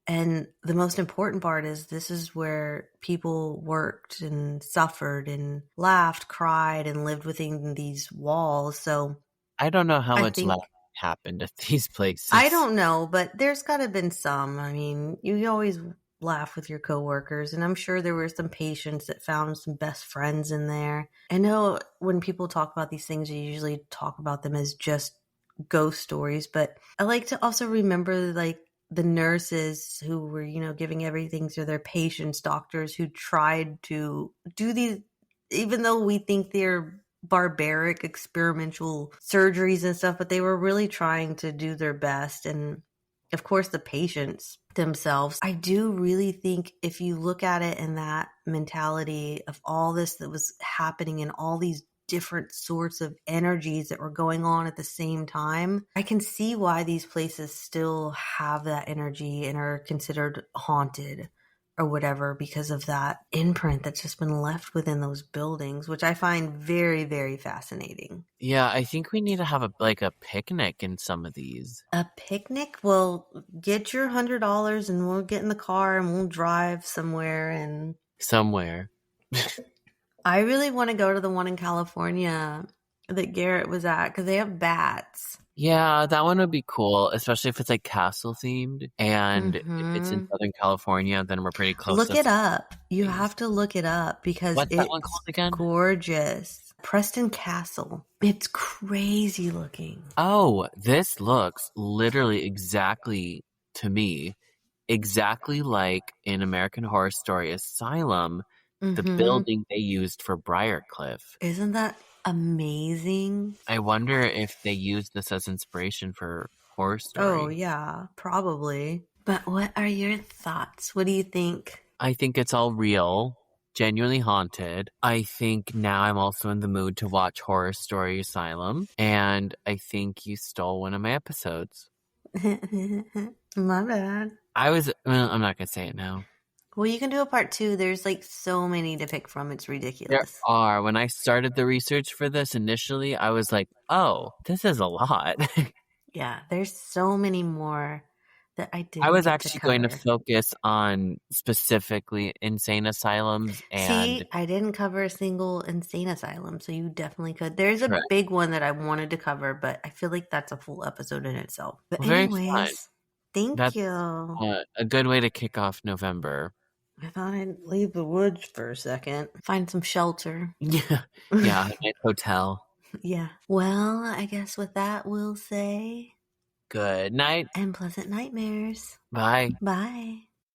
Speaker 2: And the most important part is this is where people worked and suffered and laughed, cried, and lived within these walls. So
Speaker 1: I don't know how much laughing happened at these places.
Speaker 2: I don't know, but there's got to have been some. I mean, you always laugh with your coworkers. And I'm sure there were some patients that found some best friends in there. I know when people talk about these things, you usually talk about them as just ghost stories, but I like to also remember like the nurses who were, giving everything to their patients, doctors who tried to do these, even though we think they're barbaric experimental surgeries and stuff, but they were really trying to do their best. And of course, the patients themselves. I do really think if you look at it in that mentality of all this that was happening and all these different sorts of energies that were going on at the same time, I can see why these places still have that energy and are considered haunted or whatever because of that imprint that's just been left within those buildings, which I find very, very fascinating.
Speaker 1: Yeah, I think we need to have a picnic in some of these.
Speaker 2: A picnic? Well, get your $100 and we'll get in the car and we'll drive somewhere. And
Speaker 1: Somewhere.
Speaker 2: I really want to go to the one in California that Garrett was at because they have bats.
Speaker 1: Yeah, that one would be cool, especially if it's like castle themed. And if it's in Southern California, then we're pretty close.
Speaker 2: Look it up. You have to look it up because
Speaker 1: What's that one called again?
Speaker 2: Gorgeous. Preston Castle. It's crazy looking.
Speaker 1: Oh, this looks literally exactly to me, exactly like in American Horror Story Asylum, the building they used for Briarcliff.
Speaker 2: Isn't that amazing?
Speaker 1: I wonder if they used this as inspiration for Horror Story.
Speaker 2: Oh, yeah, probably. But what are your thoughts? What do you think?
Speaker 1: I think it's all real, genuinely haunted. I think now I'm also in the mood to watch Horror Story Asylum, and I think you stole one of my episodes.
Speaker 2: My bad.
Speaker 1: I'm not going to say it now.
Speaker 2: Well, you can do a part 2. There's like so many to pick from. It's ridiculous.
Speaker 1: There are. When I started the research for this initially, I was like, oh, this is a lot.
Speaker 2: Yeah, there's so many more that I didn't.
Speaker 1: I was actually going to focus on specifically insane asylums.
Speaker 2: See, I didn't cover a single insane asylum, so you definitely could. There's a big one that I wanted to cover, but I feel like that's a full episode in itself. But anyways, thank you.
Speaker 1: A good way to kick off November.
Speaker 2: I thought I'd leave the woods for a second. Find some shelter.
Speaker 1: Yeah, a nice hotel.
Speaker 2: Yeah. Well, I guess with that, we'll say...
Speaker 1: Good night.
Speaker 2: And pleasant nightmares.
Speaker 1: Bye.
Speaker 2: Bye.